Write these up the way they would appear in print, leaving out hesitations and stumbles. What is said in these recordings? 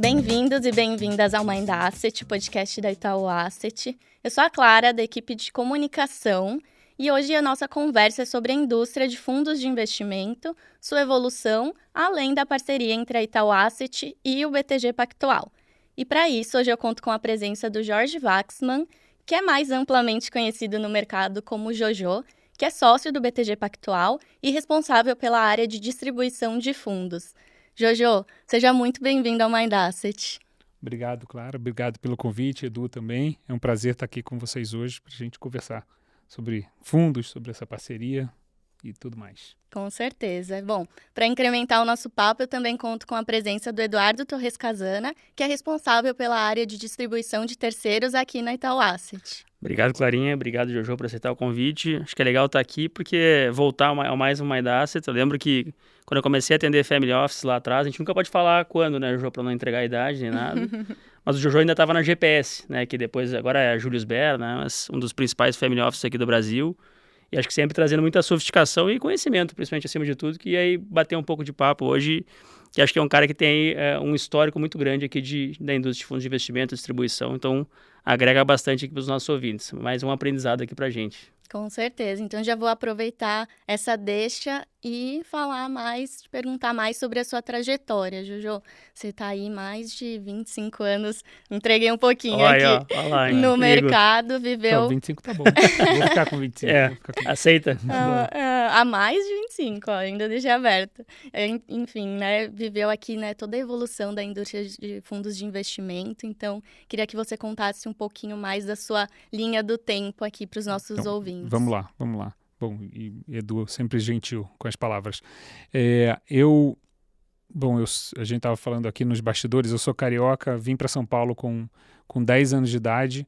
Bem-vindos e bem-vindas ao Mind Asset, podcast da Itaú Asset. Eu sou a Clara, da equipe de comunicação, e hoje a nossa conversa é sobre a indústria de fundos de investimento, sua evolução, além da parceria entre a Itaú Asset e o BTG Pactual. E para isso, hoje eu conto com a presença do Jorge Waxman, que é mais amplamente conhecido no mercado como Jojo, que é sócio do BTG Pactual e responsável pela área de distribuição de fundos. Jojo, seja muito bem-vindo ao Mind Asset. Obrigado, Clara. Obrigado pelo convite, Edu também. É um prazer estar aqui com vocês hoje para a gente conversar sobre fundos, sobre essa parceria e tudo mais. Com certeza. Bom, para incrementar o nosso papo, eu também conto com a presença do Eduardo Torres Casana, que é responsável pela área de distribuição de terceiros aqui na Itaú Asset. Obrigado, Clarinha. Obrigado, Jojo, por aceitar o convite. Acho que é legal estar aqui porque voltar ao mais um Mind Asset. Eu lembro que quando eu comecei a atender Family Office lá atrás, a gente nunca pode falar quando, né, Jojo, para não entregar a idade nem nada. Mas o Jojo ainda estava na GPS, né, que depois agora é a Julius Baer, né, mas um dos principais Family Offices aqui do Brasil. E acho que sempre trazendo muita sofisticação e conhecimento, principalmente acima de tudo, que aí bater um pouco de papo hoje, que acho que é um cara que tem um histórico muito grande aqui da indústria de fundos de investimento e distribuição, então agrega bastante aqui para os nossos ouvintes. Mais um aprendizado aqui para a gente. Com certeza. Então já vou aproveitar essa deixa e falar mais, perguntar mais sobre a sua trajetória, Jojo. Você está aí mais de 25 anos, entreguei um pouquinho aqui no mercado, viveu... Então, 25 tá bom, vou ficar com 25. Aceita? Há mais de 25, ainda deixei aberto. Enfim, né, viveu aqui, né, toda a evolução da indústria de fundos de investimento, então queria que você contasse um pouquinho mais da sua linha do tempo aqui para os nossos ouvintes. Vamos lá. Bom, e Edu, sempre gentil com as palavras. A gente estava falando aqui nos bastidores, eu sou carioca, vim para São Paulo com 10 anos de idade,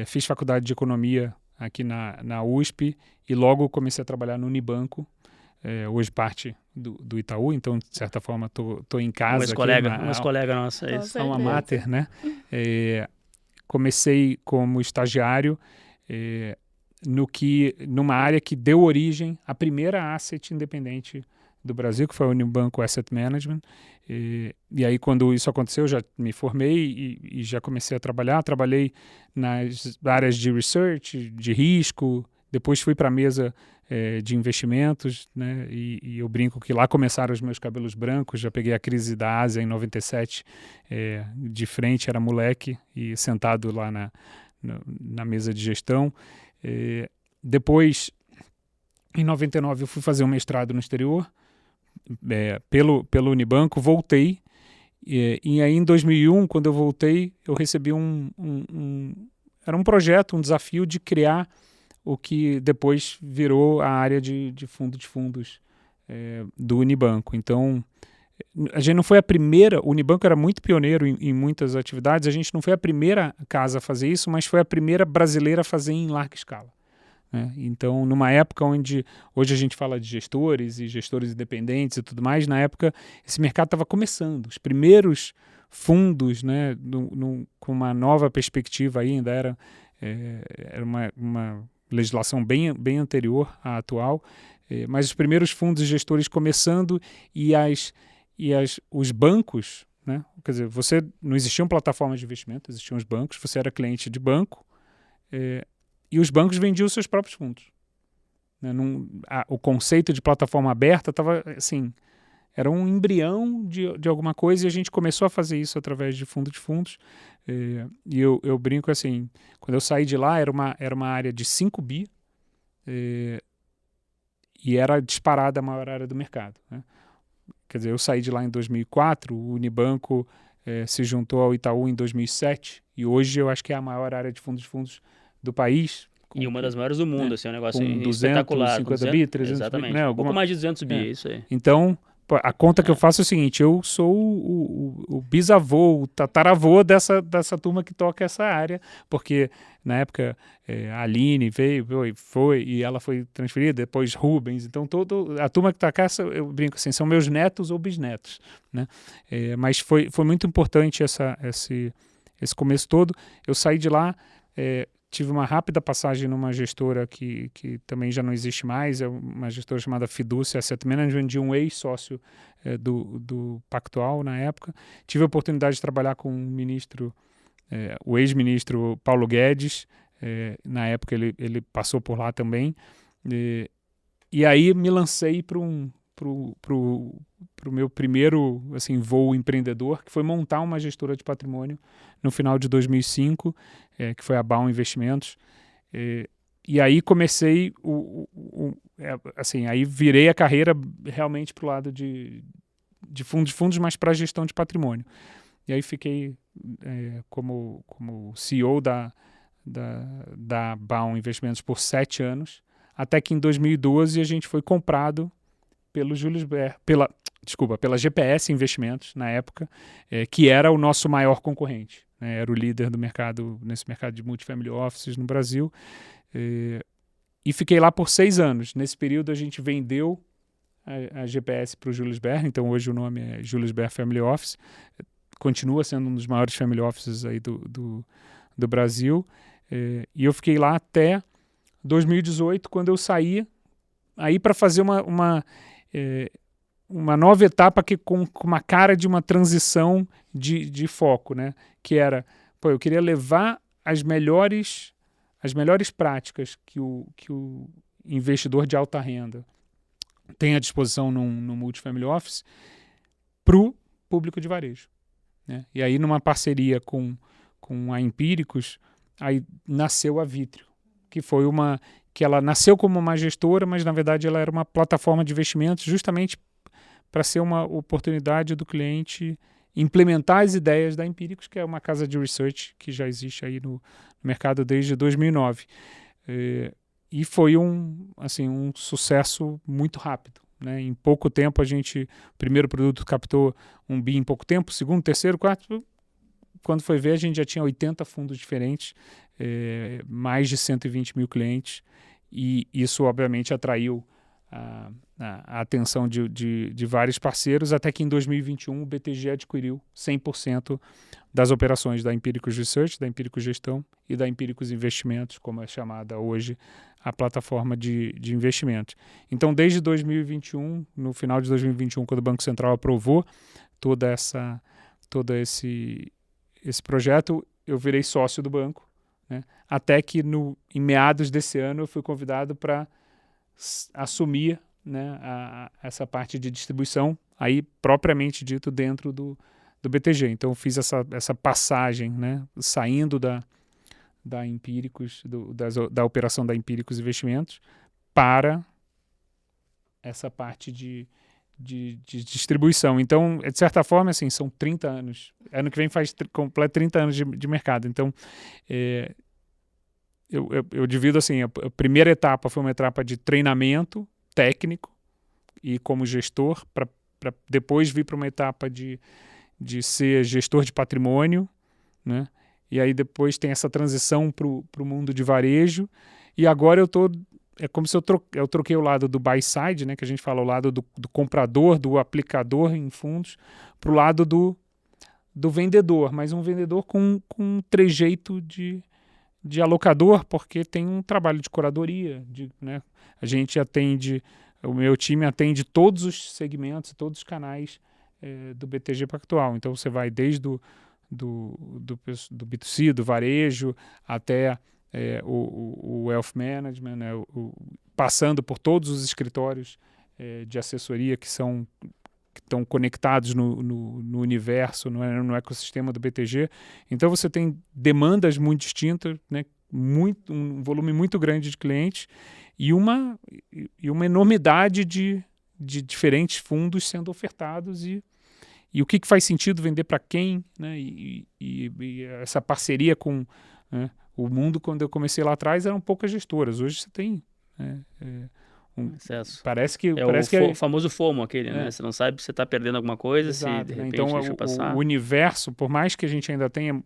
fiz faculdade de economia aqui na USP e logo comecei a trabalhar no Unibanco, hoje parte do Itaú, então de certa forma tô em casa. Umas colegas nossas, é isso. Alma mater, né? Comecei como estagiário, numa área que deu origem à primeira asset independente do Brasil, que foi o Unibanco Asset Management. E aí, quando isso aconteceu, eu já me formei e já comecei a trabalhar. Trabalhei nas áreas de research, de risco, depois fui para a mesa de investimentos, né? E eu brinco que lá começaram os meus cabelos brancos. Já peguei a crise da Ásia em 97, de frente, era moleque, e sentado lá na mesa de gestão. Depois, em 99, eu fui fazer um mestrado no exterior, pelo Unibanco, voltei, e aí em 2001, quando eu voltei, eu recebi era um projeto, um desafio de criar o que depois virou a área de fundo de fundos do Unibanco. Então, a gente não foi a primeira, o Unibanco era muito pioneiro em muitas atividades, a gente não foi a primeira casa a fazer isso, mas foi a primeira brasileira a fazer em larga escala, né? Então, numa época onde hoje a gente fala de gestores e gestores independentes e tudo mais, na época esse mercado estava começando, os primeiros fundos, né, com uma nova perspectiva ainda, era uma legislação bem anterior à atual, mas os primeiros fundos gestores começando e os bancos, né? Quer dizer, não existiam plataformas de investimento, existiam os bancos, você era cliente de banco, e os bancos vendiam os seus próprios fundos, né? O conceito de plataforma aberta estava assim, era um embrião de alguma coisa, e a gente começou a fazer isso através de fundos. E eu brinco assim, quando eu saí de lá, era uma área de 5 bi, e era disparada a maior área do mercado, né? Quer dizer, eu saí de lá em 2004, o Unibanco se juntou ao Itaú em 2007, e hoje eu acho que é a maior área de fundos do país. E uma das maiores do mundo, assim, é um negócio com espetacular. 250 bi, 300 bi. Exatamente, Né, um pouco mais de 200 bi, é isso aí. Então, a conta que eu faço é o seguinte, eu sou o bisavô, o tataravô dessa turma que toca essa área, porque na época a Aline foi e ela foi transferida, depois Rubens, então a turma que está cá, eu brinco assim, são meus netos ou bisnetos, né? Mas foi muito importante esse começo todo. Eu saí de lá, tive uma rápida passagem numa gestora que também já não existe mais, é uma gestora chamada Fiducia Asset Management, de um ex-sócio do Pactual na época. Tive a oportunidade de trabalhar com o ex-ministro Paulo Guedes, na época ele passou por lá também, e aí me lancei para o meu primeiro assim, voo empreendedor, que foi montar uma gestora de patrimônio no final de 2005, que foi a Baum Investimentos. E aí comecei, assim, aí virei a carreira realmente para o lado de fundos, mas para a gestão de patrimônio. E aí fiquei como CEO da Baum Investimentos por 7 anos, até que em 2012 a gente foi comprado pelo pela GPS Investimentos, na época, que era o nosso maior concorrente, né? Era o líder do mercado, nesse mercado de multifamily offices no Brasil. E fiquei lá por 6 anos. Nesse período a gente vendeu a GPS para o Julius Baer, então hoje o nome é Julius Baer Family Office. Continua sendo um dos maiores family offices aí do Brasil. E eu fiquei lá até 2018, quando eu saí aí para fazer uma nova etapa com uma cara de uma transição de foco, né? Que era, eu queria levar as melhores práticas que o investidor de alta renda tem à disposição no Multifamily Office para o público de varejo, né? E aí, numa parceria com a Empíricos, aí nasceu a Vitrio, que ela nasceu como uma gestora, mas na verdade ela era uma plataforma de investimentos justamente para ser uma oportunidade do cliente implementar as ideias da Empíricos, que é uma casa de research que já existe aí no mercado desde 2009. E foi um sucesso muito rápido, né? Em pouco tempo o primeiro produto captou 1 bi em pouco tempo, segundo, terceiro, quarto, quando foi ver a gente já tinha 80 fundos diferentes, mais de 120 mil clientes, e isso obviamente atraiu a atenção de vários parceiros, até que em 2021 o BTG adquiriu 100% das operações da Empíricos Research, da Empíricos Gestão e da Empíricos Investimentos, como é chamada hoje a plataforma de investimentos. Então, desde 2021, no final de 2021, quando o Banco Central aprovou todo esse projeto, eu virei sócio do banco, né? Até que em meados desse ano eu fui convidado para assumir, né, essa parte de distribuição, aí propriamente dito dentro do BTG. Então eu fiz essa passagem, né, saindo da Empíricos, da operação da Empíricos Investimentos para essa parte de distribuição. Então, de certa forma, assim, são 30 anos. Ano que vem completa 30 anos de mercado. Então, eu divido assim, a primeira etapa foi uma etapa de treinamento técnico e como gestor, para depois vir para uma etapa de ser gestor de patrimônio, né? E aí depois tem essa transição para o mundo de varejo, e agora é como se eu troquei o lado do buy side, né, que a gente fala, o lado do comprador, do aplicador em fundos, para o lado do vendedor, mas um vendedor com um trejeito de alocador, porque tem um trabalho de curadoria, né? O meu time atende todos os segmentos, todos os canais do BTG Pactual. Então você vai desde do B2C, do varejo, até o Wealth Management, né? Passando por todos os escritórios de assessoria que estão conectados no universo, no ecossistema do BTG. Então você tem demandas muito distintas, né? Um volume muito grande de clientes e uma enormidade de diferentes fundos sendo ofertados, e o que faz sentido vender para quem, né? E essa parceria com, né, o mundo. Quando eu comecei lá atrás eram poucas gestoras, hoje você tem acesso. Parece que o famoso FOMO, aquele, né? Você não sabe se você está perdendo alguma coisa. Exato, se de repente então deixa passar. O universo, por mais que a gente ainda tenha,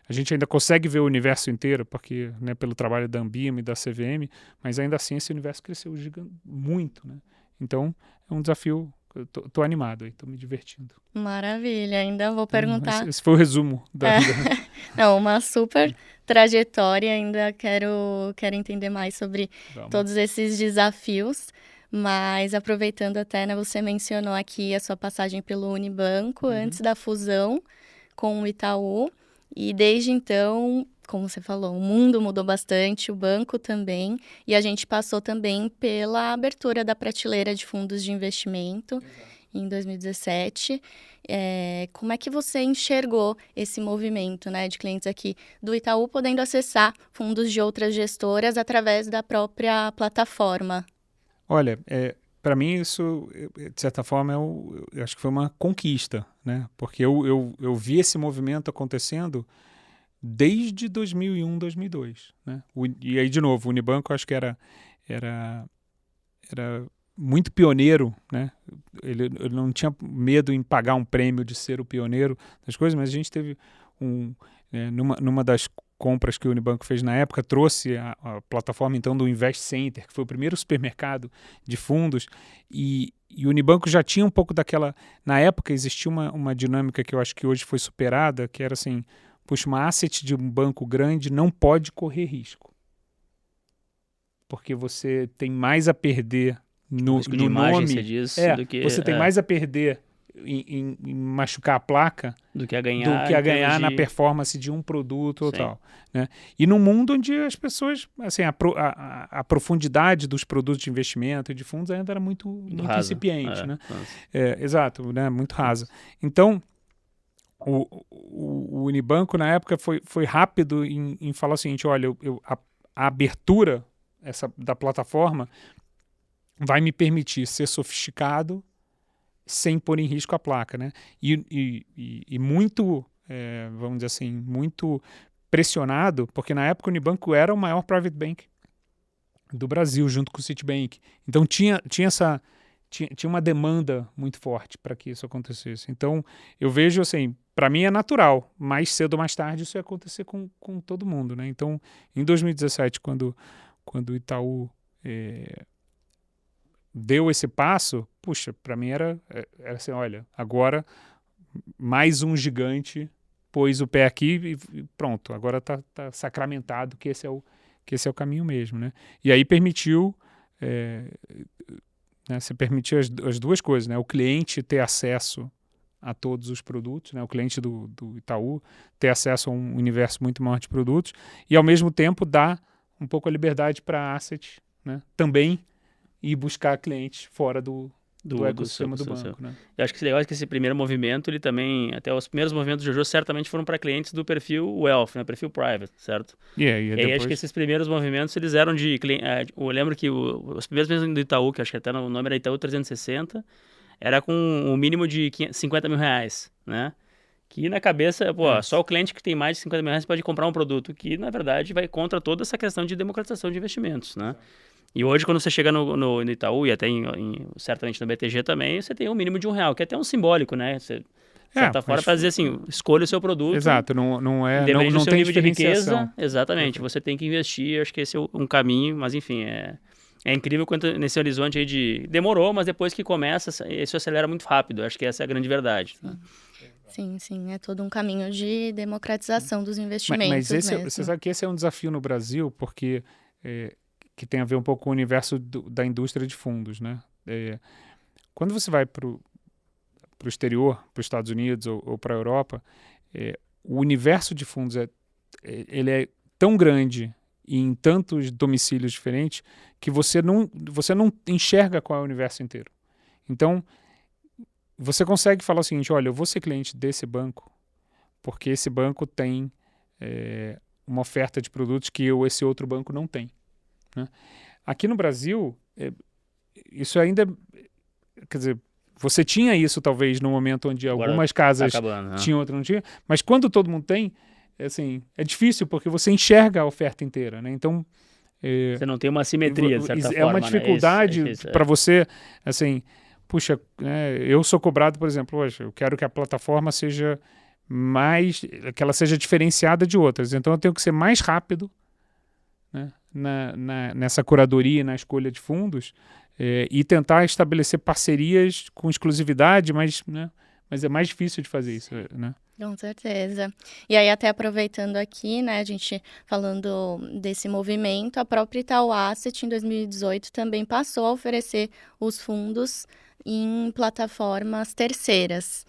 a gente ainda consegue ver o universo inteiro, porque, né, pelo trabalho da Ambima e da CVM, mas ainda assim esse universo cresceu muito, né? Então é um desafio. Eu tô animado aí, tô me divertindo. Maravilha, ainda vou perguntar. Esse foi o resumo da Não, uma super trajetória, ainda quero entender mais sobre todos esses desafios. Mas aproveitando até, né, você mencionou aqui a sua passagem pelo Unibanco antes da fusão com o Itaú. E desde então, como você falou, o mundo mudou bastante, o banco também. E a gente passou também pela abertura da prateleira de fundos de investimento em 2017. Como é que você enxergou esse movimento, né, de clientes aqui do Itaú podendo acessar fundos de outras gestoras através da própria plataforma? Olha, para mim isso, de certa forma, eu acho que foi uma conquista, né? Porque eu vi esse movimento acontecendo desde 2001, 2002, né? E aí, de novo, o Unibanco eu acho que era muito pioneiro, né? Ele não tinha medo em pagar um prêmio de ser o pioneiro das coisas, mas a gente teve numa das compras que o Unibanco fez na época, trouxe a plataforma então do Invest Center, que foi o primeiro supermercado de fundos, e o Unibanco já tinha um pouco daquela... Na época existia uma dinâmica que eu acho que hoje foi superada, que era assim, puxa, uma asset de um banco grande não pode correr risco, porque você tem mais a perder no risco de imagem, nome, você diz, do que... você tem mais a perder em machucar a placa do que a ganhar na performance de um produto ou Sim. tal, né? E num mundo onde as pessoas, assim, a profundidade dos produtos de investimento e de fundos ainda era muito incipiente, né? Exato, né? Muito rasa. Então, o Unibanco na época foi rápido em falar o seguinte, olha, a abertura da plataforma vai me permitir ser sofisticado sem pôr em risco a placa, né? E muito, vamos dizer assim, muito pressionado, porque na época o Unibanco era o maior private bank do Brasil, junto com o Citibank. Então tinha uma demanda muito forte para que isso acontecesse. Então eu vejo assim, para mim é natural, mais cedo ou mais tarde isso ia acontecer com todo mundo, né? Então em 2017, quando o Itaú deu esse passo, puxa, para mim era assim, olha, agora mais um gigante pôs o pé aqui e pronto, agora tá sacramentado que esse é o caminho mesmo, né? E aí permitiu, né, você permitiu as duas coisas, né? O cliente ter acesso a todos os produtos, né? O cliente do Itaú ter acesso a um universo muito maior de produtos e ao mesmo tempo dar um pouco a liberdade para a asset, né? Também e buscar clientes fora do ecossistema do banco, né? Eu acho que é legal que esse primeiro movimento, ele também, até os primeiros movimentos do Jojo certamente foram para clientes do perfil Wealth, né? Perfil Private, certo? E aí depois... acho que esses primeiros movimentos, eles eram de... eu lembro que os primeiros movimentos do Itaú, que acho que até o nome era Itaú 360, era com um mínimo de 50 mil reais, né? Que na cabeça, só o cliente que tem mais de 50 mil reais pode comprar um produto, que na verdade vai contra toda essa questão de democratização de investimentos, né? E hoje, quando você chega no Itaú e até certamente no BTG também, você tem um mínimo de R$1, que é até um simbólico, né? Você, de certa forma, para dizer assim, escolha o seu produto. Exato, não do seu tem nível de diferenciação. riqueza. Exatamente, você tem que investir, acho que esse é um caminho, mas enfim, é incrível quanto nesse horizonte aí demorou, mas depois que começa, isso acelera muito rápido, acho que essa é a grande verdade. Né? Sim, é todo um caminho de democratização dos investimentos. Mas você sabe que esse é um desafio no Brasil, porque... que tem a ver um pouco com o universo da indústria de fundos, né? Quando você vai para o exterior, para os Estados Unidos ou para a Europa, o universo de fundos ele é tão grande e em tantos domicílios diferentes que você não enxerga qual é o universo inteiro. Então, você consegue falar o seguinte, olha, eu vou ser cliente desse banco porque esse banco tem uma oferta de produtos que esse outro banco não tem. Né? Aqui no Brasil, isso ainda... Quer dizer, você tinha isso talvez no momento onde agora algumas casas tinham, outras não tinham, mas quando todo mundo tem, assim, é difícil porque você enxerga a oferta inteira. Né? Então, você não tem uma simetria, de certa forma. É uma dificuldade para você, assim, puxa, eu sou cobrado, por exemplo, hoje, eu quero que a plataforma seja que ela seja diferenciada de outras, então eu tenho que ser mais rápido, né? Nessa curadoria e na escolha de fundos e tentar estabelecer parcerias com exclusividade, mas é mais difícil de fazer isso, né? Com certeza. E aí, até aproveitando aqui, né, a gente falando desse movimento, a própria Itaú Asset, em 2018, também passou a oferecer os fundos em plataformas terceiras.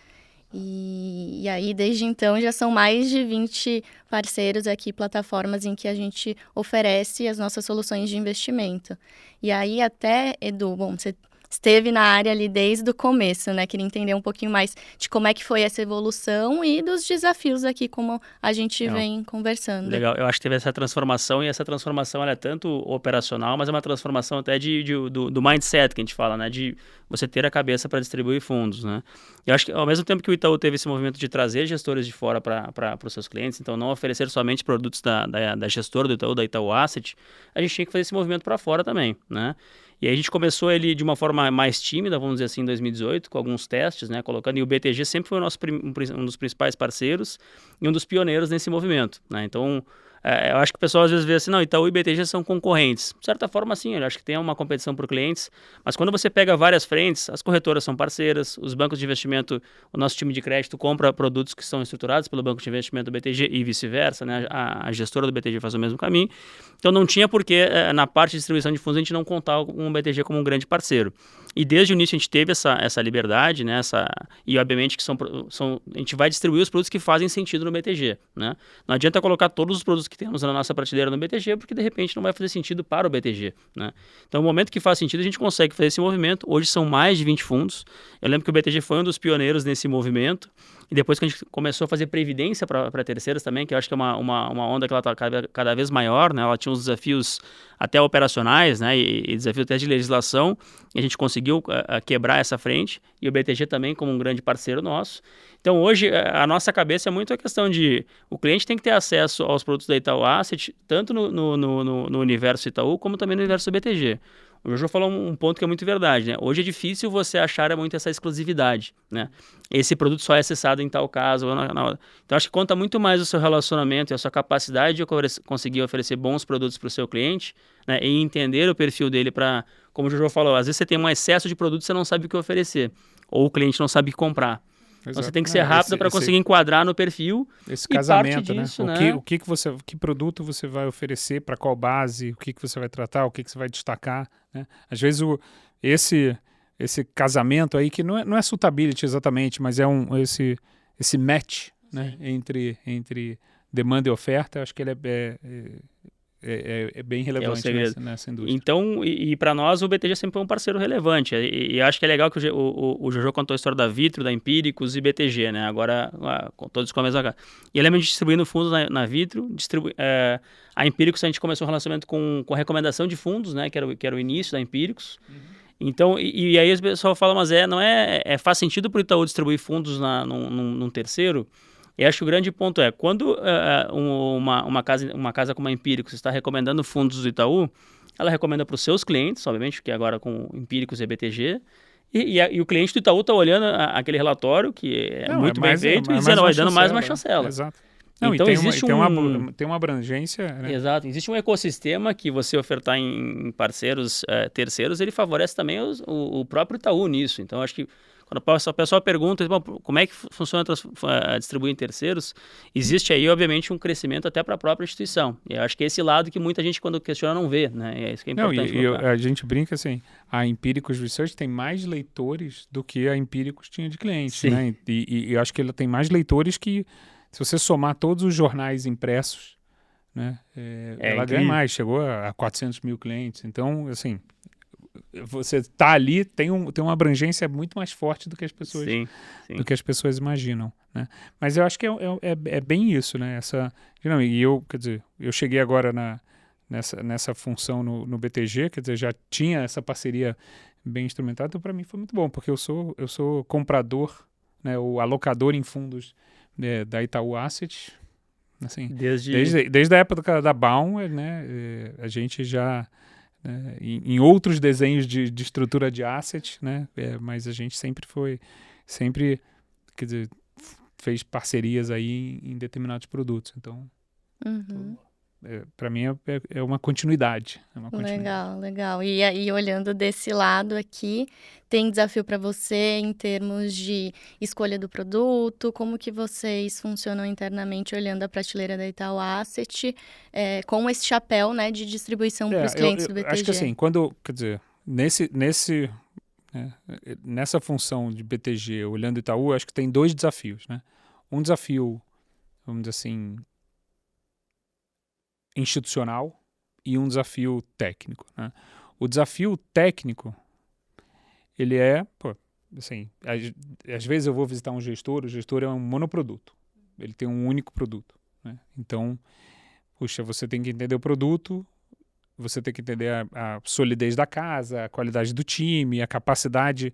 E aí, desde então, já são mais de 20 parceiros aqui, plataformas em que a gente oferece as nossas soluções de investimento. E aí, até, Edu, bom, você esteve na área ali desde o começo, né? Queria entender um pouquinho mais de como é que foi essa evolução e dos desafios aqui, como a gente vem conversando. Legal, eu acho que teve essa transformação, e essa transformação ela é tanto operacional, mas é uma transformação até do mindset que a gente fala, né? De você ter a cabeça para distribuir fundos, né? Eu acho que ao mesmo tempo que o Itaú teve esse movimento de trazer gestores de fora para os seus clientes, então não oferecer somente produtos da gestora do Itaú, da Itaú Asset, a gente tinha que fazer esse movimento para fora também, né? E aí a gente começou ele de uma forma mais tímida, vamos dizer assim, em 2018, com alguns testes, né, colocando, e o BTG sempre foi o nosso um dos principais parceiros e um dos pioneiros nesse movimento, né? Então, eu acho que o pessoal às vezes vê assim, não, Itaú e BTG são concorrentes. De certa forma, sim, eu acho que tem uma competição por clientes, mas quando você pega várias frentes, as corretoras são parceiras, os bancos de investimento, o nosso time de crédito compra produtos que são estruturados pelo banco de investimento do BTG e vice-versa, né? A gestora do BTG faz o mesmo caminho. Então não tinha por que, na parte de distribuição de fundos, a gente não contar com o BTG como um grande parceiro. E desde o início a gente teve essa liberdade, né? E obviamente que a gente vai distribuir os produtos que fazem sentido no BTG, né? Não adianta colocar todos os produtos que temos na nossa prateleira no BTG, porque de repente não vai fazer sentido para o BTG, né? Então, no momento que faz sentido, a gente consegue fazer esse movimento. Hoje são mais de 20 fundos. Eu lembro que o BTG foi um dos pioneiros nesse movimento. E depois que a gente começou a fazer previdência para terceiras também, que eu acho que é uma onda que ela está cada vez maior, né? Ela tinha uns desafios até operacionais, né? E desafios até de legislação. E a gente conseguiu quebrar essa frente. E o BTG também como um grande parceiro nosso. Então, hoje, a nossa cabeça é muito a questão de o cliente tem que ter acesso aos produtos da Itaú Asset, tanto no universo Itaú, como também no universo BTG. O Jojo falou um ponto que é muito verdade, né? Hoje é difícil você achar muito essa exclusividade, né? Esse produto só é acessado em tal caso. Então, acho que conta muito mais o seu relacionamento e a sua capacidade de conseguir oferecer bons produtos para o seu cliente, né? E entender o perfil dele para, como o Jojo falou, às vezes você tem um excesso de produtos e você não sabe o que oferecer, ou o cliente não sabe o que comprar. Então, você tem que ser rápido para conseguir enquadrar no perfil. Esse casamento, disso, né? Que produto você vai oferecer, para qual base, o que você vai tratar, o que você vai destacar, né? Às vezes esse casamento aí, que não é suitability exatamente, mas é esse match, né? entre demanda e oferta, acho que ele é bem relevante nessa indústria. Então, e para nós, o BTG sempre foi um parceiro relevante. E acho que é legal que o Jojo contou a história da Vitro, da Empíricos e BTG, né? Agora, todos com a mesma cara. E eu lembro de distribuindo fundos na Vitro. A Empíricos, a gente começou um relacionamento com a recomendação de fundos, né? Que era o início da Empíricos. Uhum. Então, e aí o pessoal fala, mas faz sentido para o Itaú distribuir fundos num terceiro? Eu acho que o grande ponto é, quando uma casa como a Empíricos está recomendando fundos do Itaú, ela recomenda para os seus clientes, obviamente, que agora com Empíricos e BTG, e o cliente do Itaú está olhando aquele relatório, que é muito bem feito, e dizendo, dando mais uma chancela. Exato. Então, tem uma abrangência, né? Exato. Existe um ecossistema que você ofertar em parceiros terceiros, ele favorece também o próprio Itaú nisso. Então, acho que quando a pessoa pergunta, como é que funciona distribuir em terceiros, existe aí, obviamente, um crescimento até para a própria instituição. E eu acho que é esse lado que muita gente, quando questiona, não vê, né? E é isso que é importante. A gente brinca assim, a Empíricos Research tem mais leitores do que a Empíricos tinha de clientes, né? E eu acho que ela tem mais leitores que, se você somar todos os jornais impressos, né? Ela ganha mais, chegou a 400 mil clientes. Então, assim, você tá ali, tem uma abrangência muito mais forte do que as pessoas, do que as pessoas imaginam, né? Mas eu acho que é bem isso, né? Quer dizer, eu cheguei agora nessa função no BTG, quer dizer, já tinha essa parceria bem instrumentada, então para mim foi muito bom, porque eu sou comprador, né, o alocador em fundos da Itaú Asset, assim, desde a época da Baum, né, a gente já em outros desenhos de estrutura de asset, né? Mas a gente sempre quer dizer, fez parcerias aí em determinados produtos. Então, para mim é uma continuidade. Legal. E aí, olhando desse lado aqui, tem desafio para você em termos de escolha do produto? Como que vocês funcionam internamente olhando a prateleira da Itaú Asset com esse chapéu, né, de distribuição para os clientes do BTG? Acho que assim, quer dizer, nessa função de BTG, olhando Itaú, acho que tem 2 desafios, né? Um desafio, vamos dizer assim, institucional e um desafio técnico, né? O desafio técnico, ele assim, às vezes eu vou visitar um gestor, o gestor é um monoproduto, ele tem um único produto, né? Então, puxa, você tem que entender o produto, você tem que entender a solidez da casa, a qualidade do time, a capacidade,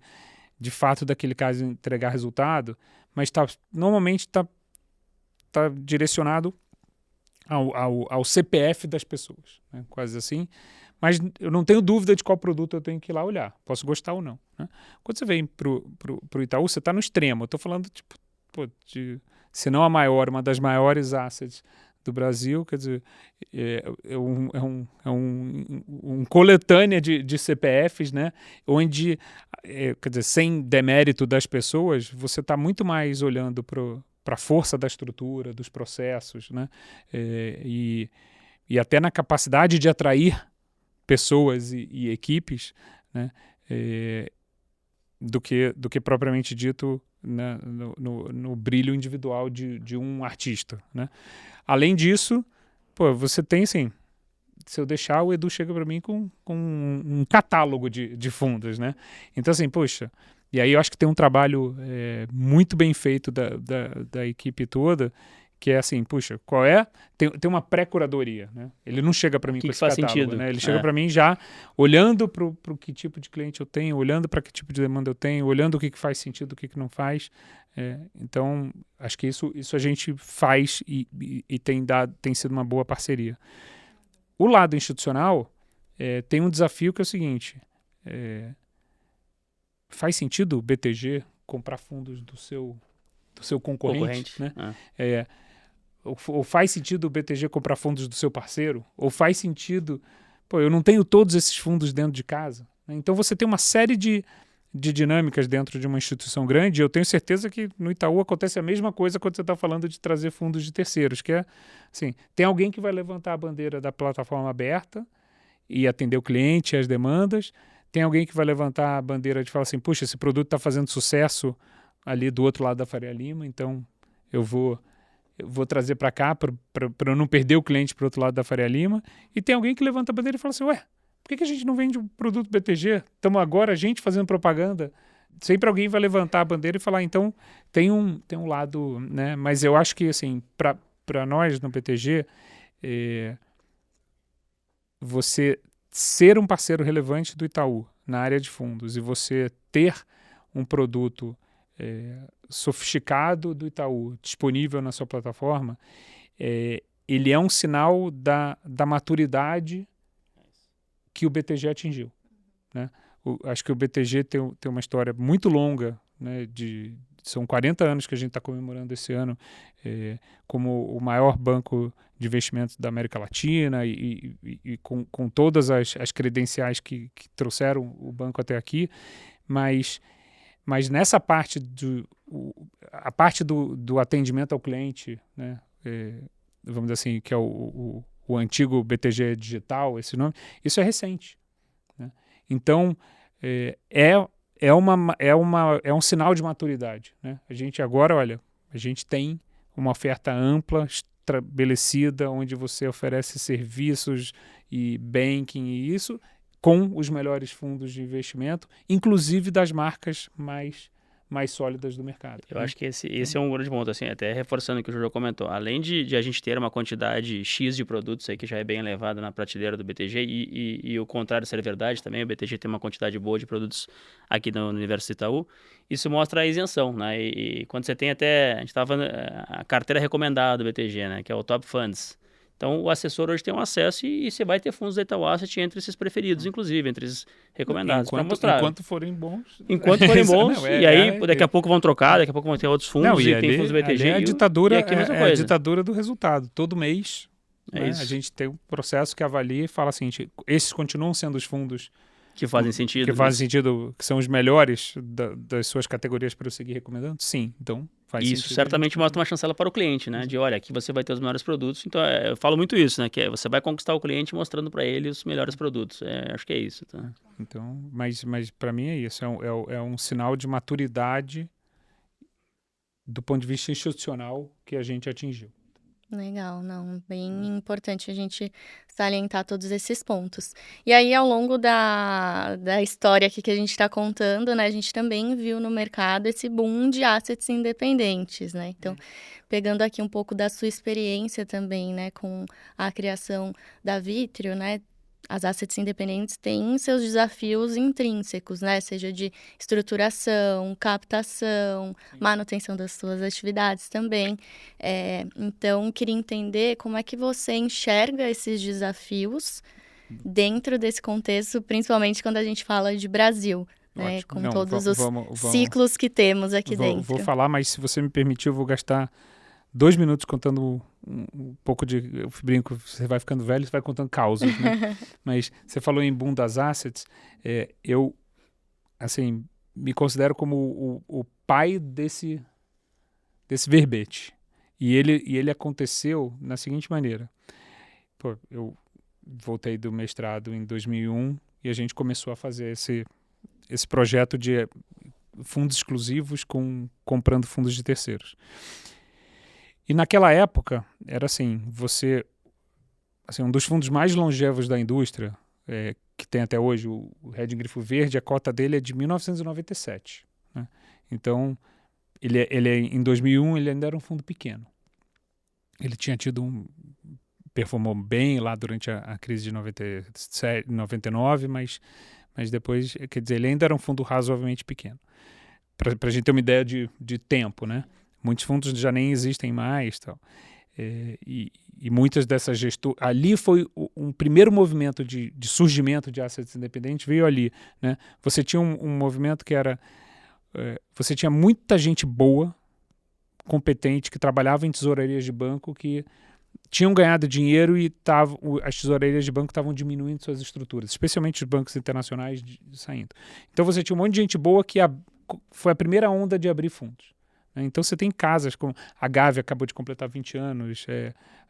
de fato, daquele caso entregar resultado, mas normalmente está direcionado ao CPF das pessoas, né? Quase assim. Mas eu não tenho dúvida de qual produto eu tenho que ir lá olhar. Posso gostar ou não, né? Quando você vem pro Itaú, você está no extremo. Eu estou falando, tipo, se não a maior, uma das maiores assets do Brasil, quer dizer, um coletânea de CPFs, né? Onde, quer dizer, sem demérito das pessoas, você está muito mais olhando para a força da estrutura, dos processos, né? E até na capacidade de atrair pessoas e equipes, né? Do que propriamente dito, né, no brilho individual de um artista, né? Além disso, você tem, assim, se eu deixar, o Edu chega para mim com um catálogo de fundos, né? Então, assim, poxa, e aí eu acho que tem um trabalho muito bem feito da equipe toda, que é assim, puxa, qual é? Tem uma pré-curadoria, né? Ele não chega para mim com esse catálogo, sentido, né? Ele chega para mim já olhando para que tipo de cliente eu tenho, olhando para que tipo de demanda eu tenho, olhando o que faz sentido, o que não faz. Então, acho que isso a gente faz e tem sido uma boa parceria. O lado institucional tem um desafio que é o seguinte, faz sentido o BTG comprar fundos do seu concorrente, né? Ou faz sentido o BTG comprar fundos do seu parceiro? Ou faz sentido... eu não tenho todos esses fundos dentro de casa, né? Então você tem uma série de dinâmicas dentro de uma instituição grande, e eu tenho certeza que no Itaú acontece a mesma coisa quando você está falando de trazer fundos de terceiros, que é assim, tem alguém que vai levantar a bandeira da plataforma aberta e atender o cliente e as demandas, tem alguém que vai levantar a bandeira de falar assim, puxa, esse produto está fazendo sucesso ali do outro lado da Faria Lima, então eu vou trazer para cá para eu não perder o cliente para o outro lado da Faria Lima. E tem alguém que levanta a bandeira e fala assim, por que a gente não vende um produto BTG? Estamos agora a gente fazendo propaganda. Sempre alguém vai levantar a bandeira e falar, então tem um lado, né? Mas eu acho que, assim, para nós no BTG, você ser um parceiro relevante do Itaú na área de fundos e você ter um produto sofisticado do Itaú disponível na sua plataforma, ele é um sinal da maturidade que o BTG atingiu, né? Acho que o BTG tem uma história muito longa, né? São 40 anos que a gente está comemorando esse ano como o maior banco de investimentos da América Latina e com todas as credenciais que trouxeram o banco até aqui, mas nessa parte a parte do atendimento ao cliente, né, vamos dizer assim, que é o antigo BTG Digital, esse nome, isso é recente, né? Então, é um sinal de maturidade, né? A gente agora, olha, a gente tem uma oferta ampla, estabelecida, onde você oferece serviços e banking e isso, com os melhores fundos de investimento, inclusive das marcas mais sólidas do mercado. Eu acho que esse é um grande ponto, assim, até reforçando o que o Jojo comentou. Além de a gente ter uma quantidade X de produtos aí que já é bem elevada na prateleira do BTG e o contrário ser verdade também, o BTG tem uma quantidade boa de produtos aqui no universo Itaú, isso mostra a isenção, né? E quando você tem até, a gente estava falando, a carteira recomendada do BTG, né? Que é o Top Funds. Então, o assessor hoje tem um acesso e você vai ter fundos da Itaú Asset entre esses preferidos, inclusive, entre esses recomendados. Enquanto forem bons. Enquanto forem bons, e aí daqui a pouco vão trocar, daqui a pouco vão ter outros fundos, e tem fundos do BTG. É a ditadura do resultado. Todo mês né? isso. A gente tem um processo que avalia e fala assim, esses continuam sendo os fundos Que fazem sentido. que fazem sentido, que são os melhores das suas categorias para eu seguir recomendando? Sim, então faz Isso sentido. certamente mostra uma chancela para o cliente, né? De, olha, aqui você vai ter os melhores produtos. Então, eu falo muito isso, né? Que você vai conquistar o cliente mostrando para ele os melhores produtos. Acho que é isso, tá? Então, mas para mim é isso, é um sinal de maturidade do ponto de vista institucional que a gente atingiu. Legal, não, bem importante a gente salientar todos esses pontos. E aí, ao longo da história aqui que a gente está contando, né, a gente também viu no mercado esse boom de assets independentes, né? Então, pegando aqui um pouco da sua experiência também, né, com a criação da Vitrio, né? As assets independentes têm seus desafios intrínsecos, né? Seja de estruturação, captação, manutenção das suas atividades também. Então, queria entender como é que você enxerga esses desafios dentro desse contexto, principalmente quando a gente fala de Brasil, né? Ótimo. Com Não, todos os vamos- ciclos que temos aqui dentro. Vou falar, mas se você me permitir, eu vou gastar 2 minutos contando um pouco de... Eu brinco, você vai ficando velho, você vai contando causas, né? Mas você falou em boom das assets, eu, assim, me considero como o pai desse verbete. E ele aconteceu na seguinte maneira. Pô, eu voltei do mestrado em 2001 e a gente começou a fazer esse projeto de fundos exclusivos comprando fundos de terceiros. E naquela época, era assim, um dos fundos mais longevos da indústria, que tem até hoje, o Red Grifo Verde, a cota dele é de 1997. Né? Então, em 2001, ele ainda era um fundo pequeno. Ele tinha performou bem lá durante a crise de 97, 99, mas depois, quer dizer, ele ainda era um fundo razoavelmente pequeno. Para a gente ter uma ideia de tempo, né? Muitos fundos já nem existem mais. Tal. E muitas dessas gestoras... Ali foi um primeiro movimento de surgimento de assets independentes, veio ali. Né? Você tinha um movimento que era... você tinha muita gente boa, competente, que trabalhava em tesourarias de banco, que tinham ganhado dinheiro e as tesourarias de banco estavam diminuindo suas estruturas, especialmente os bancos internacionais saindo. Então você tinha um monte de gente boa que foi a primeira onda de abrir fundos. Então você tem casas como a Gávea acabou de completar 20 anos,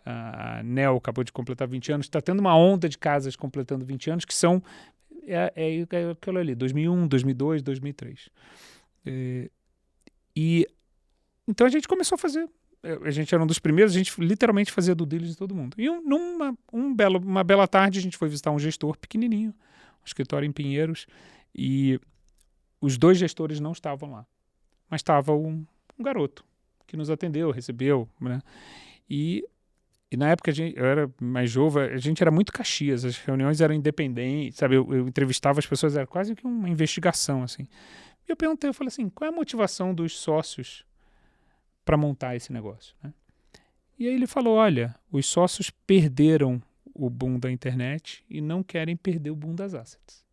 a NEL acabou de completar 20 anos, está tendo uma onda de casas completando 20 anos que são aquilo ali, 2001, 2002, 2003. Então a gente começou a fazer, a gente era um dos primeiros, a gente literalmente fazia due diligence de todo mundo. E uma bela tarde a gente foi visitar um gestor pequenininho, um escritório em Pinheiros, e os 2 gestores não estavam lá, mas estava um garoto que nos atendeu, recebeu, né? E na época eu era mais jovem, a gente era muito Caxias, as reuniões eram independentes, sabe? Eu entrevistava as pessoas, era quase que uma investigação, assim. E eu falei assim, qual é a motivação dos sócios para montar esse negócio, né? E aí ele falou, olha, os sócios perderam o boom da internet e não querem perder o boom das assets.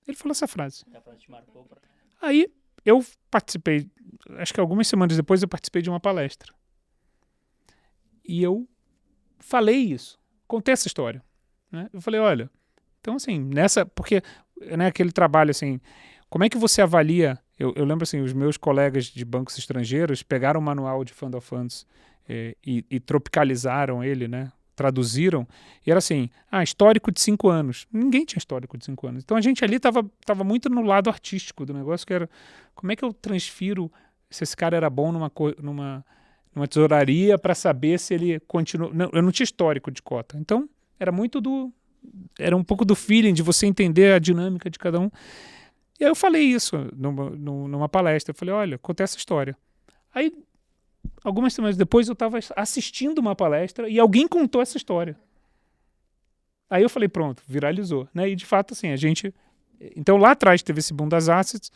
Ele falou essa frase. Aí eu participei, acho que algumas semanas depois eu participei de uma palestra. E eu falei isso, contei essa história. Né? Eu falei, olha, então assim, porque né, aquele trabalho assim, como é que você avalia, eu lembro assim, os meus colegas de bancos estrangeiros pegaram o manual de Fund of Funds e tropicalizaram ele, né? Traduziram, e era assim, histórico de 5 anos. Ninguém tinha histórico de 5 anos. Então a gente ali estava muito no lado artístico do negócio, que era, como é que eu transfiro se esse cara era bom numa tesouraria para saber se ele continua... Não, eu não tinha histórico de cota. Então, era um pouco do feeling, de você entender a dinâmica de cada um. E aí eu falei isso numa palestra. Eu falei, olha, contei essa história. Aí, algumas semanas depois, eu estava assistindo uma palestra e alguém contou essa história. Aí eu falei, pronto, viralizou. Né? E, de fato, assim, a gente... Então, lá atrás teve esse boom das assets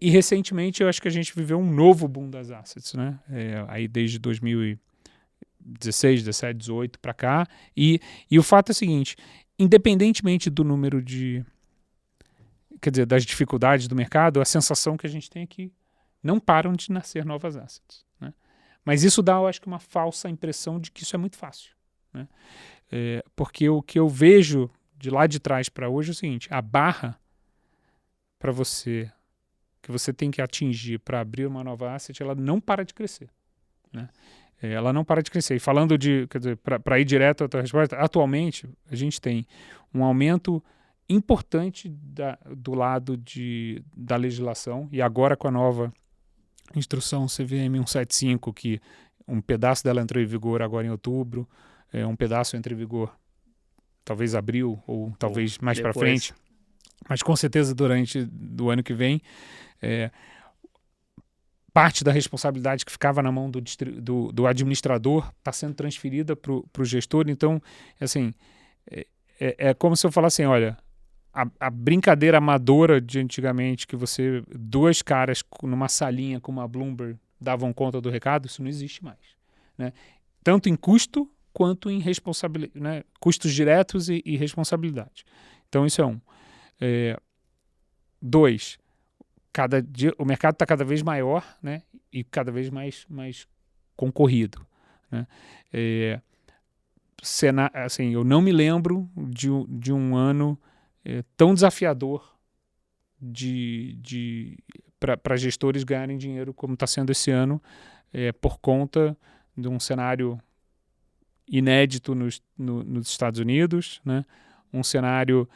e, recentemente, eu acho que a gente viveu um novo boom das assets. Né? Aí, desde 2016, 17, 18 para cá. E o fato é o seguinte, independentemente do número das dificuldades do mercado, a sensação que a gente tem é que não param de nascer novas assets. Né? Mas isso dá, eu acho que, uma falsa impressão de que isso é muito fácil. né? Porque o que eu vejo de lá de trás para hoje é o seguinte: a barra para você, que você tem que atingir para abrir uma nova asset, ela não para de crescer, né? Ela não para de crescer. E falando quer dizer, para ir direto à tua resposta, atualmente a gente tem um aumento importante do lado da legislação, e agora com a nova instrução CVM 175, que um pedaço dela entrou em vigor agora em outubro, um pedaço entra em vigor talvez abril ou talvez mais para frente, mas com certeza durante do ano que vem, parte da responsabilidade que ficava na mão do administrador está sendo transferida para o gestor. Então, assim, é como se eu falasse assim, olha, a brincadeira amadora de antigamente, que dois caras numa salinha com uma Bloomberg davam conta do recado, isso não existe mais, né? Tanto em custo quanto em responsabilidade, né? Custos diretos e responsabilidade. Então isso é um. 2, cada dia o mercado está cada vez maior, né? E cada vez mais concorrido, né? Assim, eu não me lembro de um ano tão desafiador para gestores ganharem dinheiro como está sendo esse ano, por conta de um cenário inédito nos Estados Unidos, né? Um cenário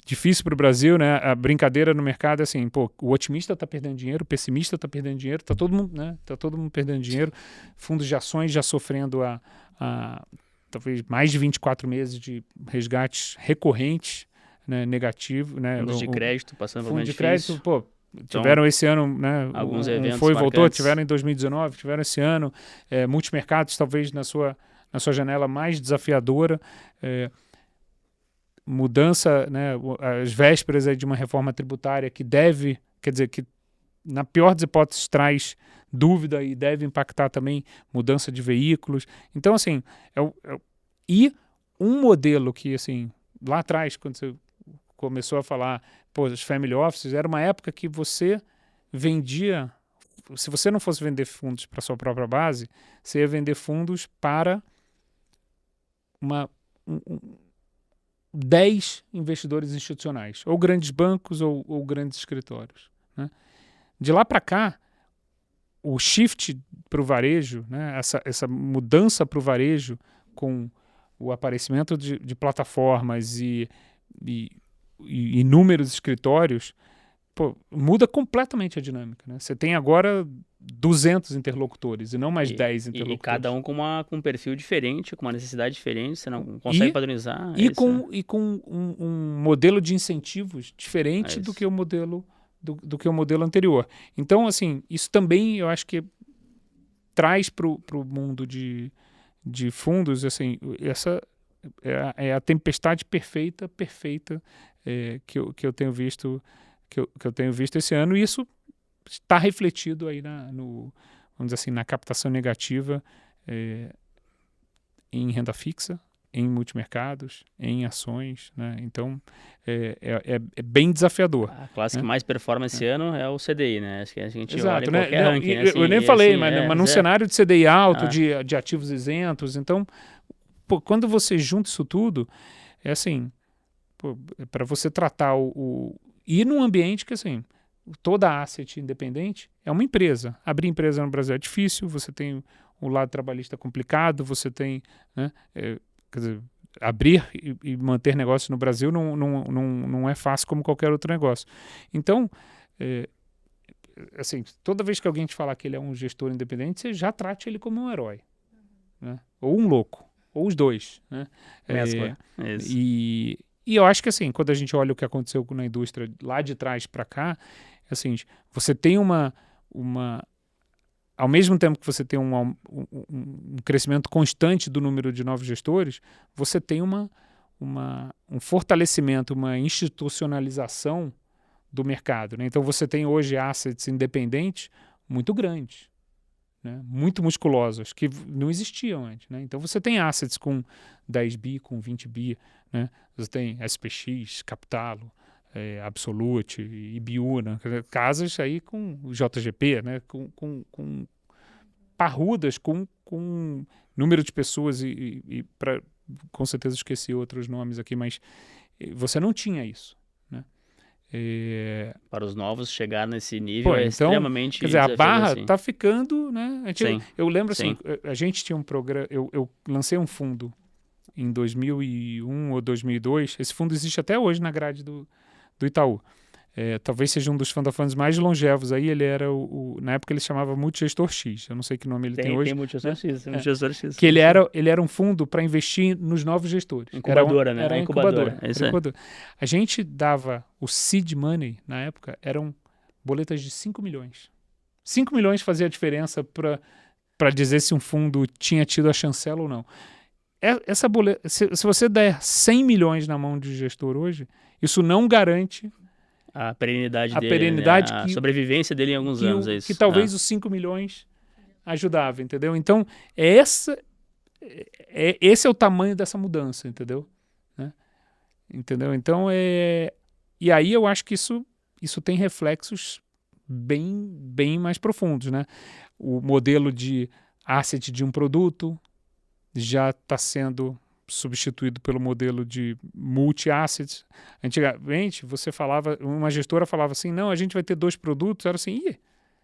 difícil para o Brasil, né? A brincadeira no mercado é assim, o otimista está perdendo dinheiro, o pessimista está perdendo dinheiro, está todo mundo, né? Tá todo mundo perdendo dinheiro, fundos de ações já sofrendo talvez mais de 24 meses de resgates recorrentes, né, negativo, né? Fundos de crédito passando por fundo de crédito, tiveram esse ano, né? Alguns eventos voltou, tiveram em 2019, tiveram esse ano, multimercados talvez na sua janela mais desafiadora, mudança, né, as vésperas aí de uma reforma tributária que quer dizer, que na pior das hipóteses traz dúvida e deve impactar também mudança de veículos. Então, assim, e um modelo que, assim, lá atrás, quando você começou a falar, os family offices, era uma época que você vendia, se você não fosse vender fundos para sua própria base, você ia vender fundos para 10 investidores institucionais, ou grandes bancos ou grandes escritórios, né? De lá para cá, o shift para o varejo, né, essa mudança para o varejo com o aparecimento de plataformas e inúmeros escritórios, muda completamente a dinâmica, né? Você tem agora 200 interlocutores e não mais 10 interlocutores. E cada um com um perfil diferente, com uma necessidade diferente, você não consegue padronizar. Com um modelo de incentivos diferente do que o modelo anterior. Então, assim, isso também eu acho que traz para o mundo de fundos, assim, essa é a tempestade perfeita que eu tenho visto que eu tenho visto esse ano, e isso está refletido aí vamos dizer assim, na captação negativa em renda fixa, em multimercados, em ações, né? Então é bem desafiador. A classe que mais performa esse ano é o CDI, né? Acho que a gente Exato, olha né? qualquer ranking, né? Eu nem falei, mas num cenário de CDI alto, de ativos isentos, então quando você junta isso tudo, é assim, para você tratar e num ambiente que, assim, toda asset independente é uma empresa. Abrir empresa no Brasil é difícil, você tem o lado trabalhista complicado, você tem, né, quer dizer, abrir e manter negócio no Brasil não é fácil como qualquer outro negócio. Então, assim, toda vez que alguém te falar que ele é um gestor independente, você já trate ele como um herói, né? Ou um louco, ou os dois, né? E eu acho que, assim, quando a gente olha o que aconteceu na indústria lá de trás para cá, é assim, você tem ao mesmo tempo que você tem um crescimento constante do número de novos gestores, você tem um fortalecimento, uma institucionalização do mercado, né? Então você tem hoje assets independentes muito grandes, né? Muito musculosos, que não existiam antes, né? Então você tem assets com 10 bi, com 20 bi, né? Você tem SPX, Capitalo, Absolute, IBU, né? Casas aí com JGP, né? Com parrudas, com com número de pessoas com certeza esqueci outros nomes aqui, mas você não tinha isso, né? Para os novos chegar nesse nível então, extremamente quer dizer, a barra assim. tá ficando, né? Eu lembro assim, Sim. a gente tinha um programa, eu lancei um fundo em 2001 ou 2002, esse fundo existe até hoje na grade do Itaú. Talvez seja um dos fund of funds mais longevos aí, ele era na época ele chamava Multigestor X, eu não sei que nome ele tem hoje. Tem Multigestor X, tem Multigestor X. Que ele era um fundo para investir nos novos gestores. Incubadora, né? Era incubadora. É isso aí. A gente dava o seed money, na época, eram boletas de 5 milhões. 5 milhões fazia a diferença para dizer se um fundo tinha tido a chancela ou não. Essa boleta, se você der 100 milhões na mão de gestor hoje, isso não garante a perenidade a dele, perenidade, né? A sobrevivência dele em alguns anos, é isso. Que talvez os 5 milhões ajudava, entendeu? Então, esse é o tamanho dessa mudança, entendeu? Né? Entendeu? Então, e aí eu acho que isso tem reflexos bem mais profundos, né? O modelo de asset de um produto já está sendo substituído pelo modelo de multi-assets. Antigamente, uma gestora falava assim, não, a gente vai ter 2 produtos, era assim,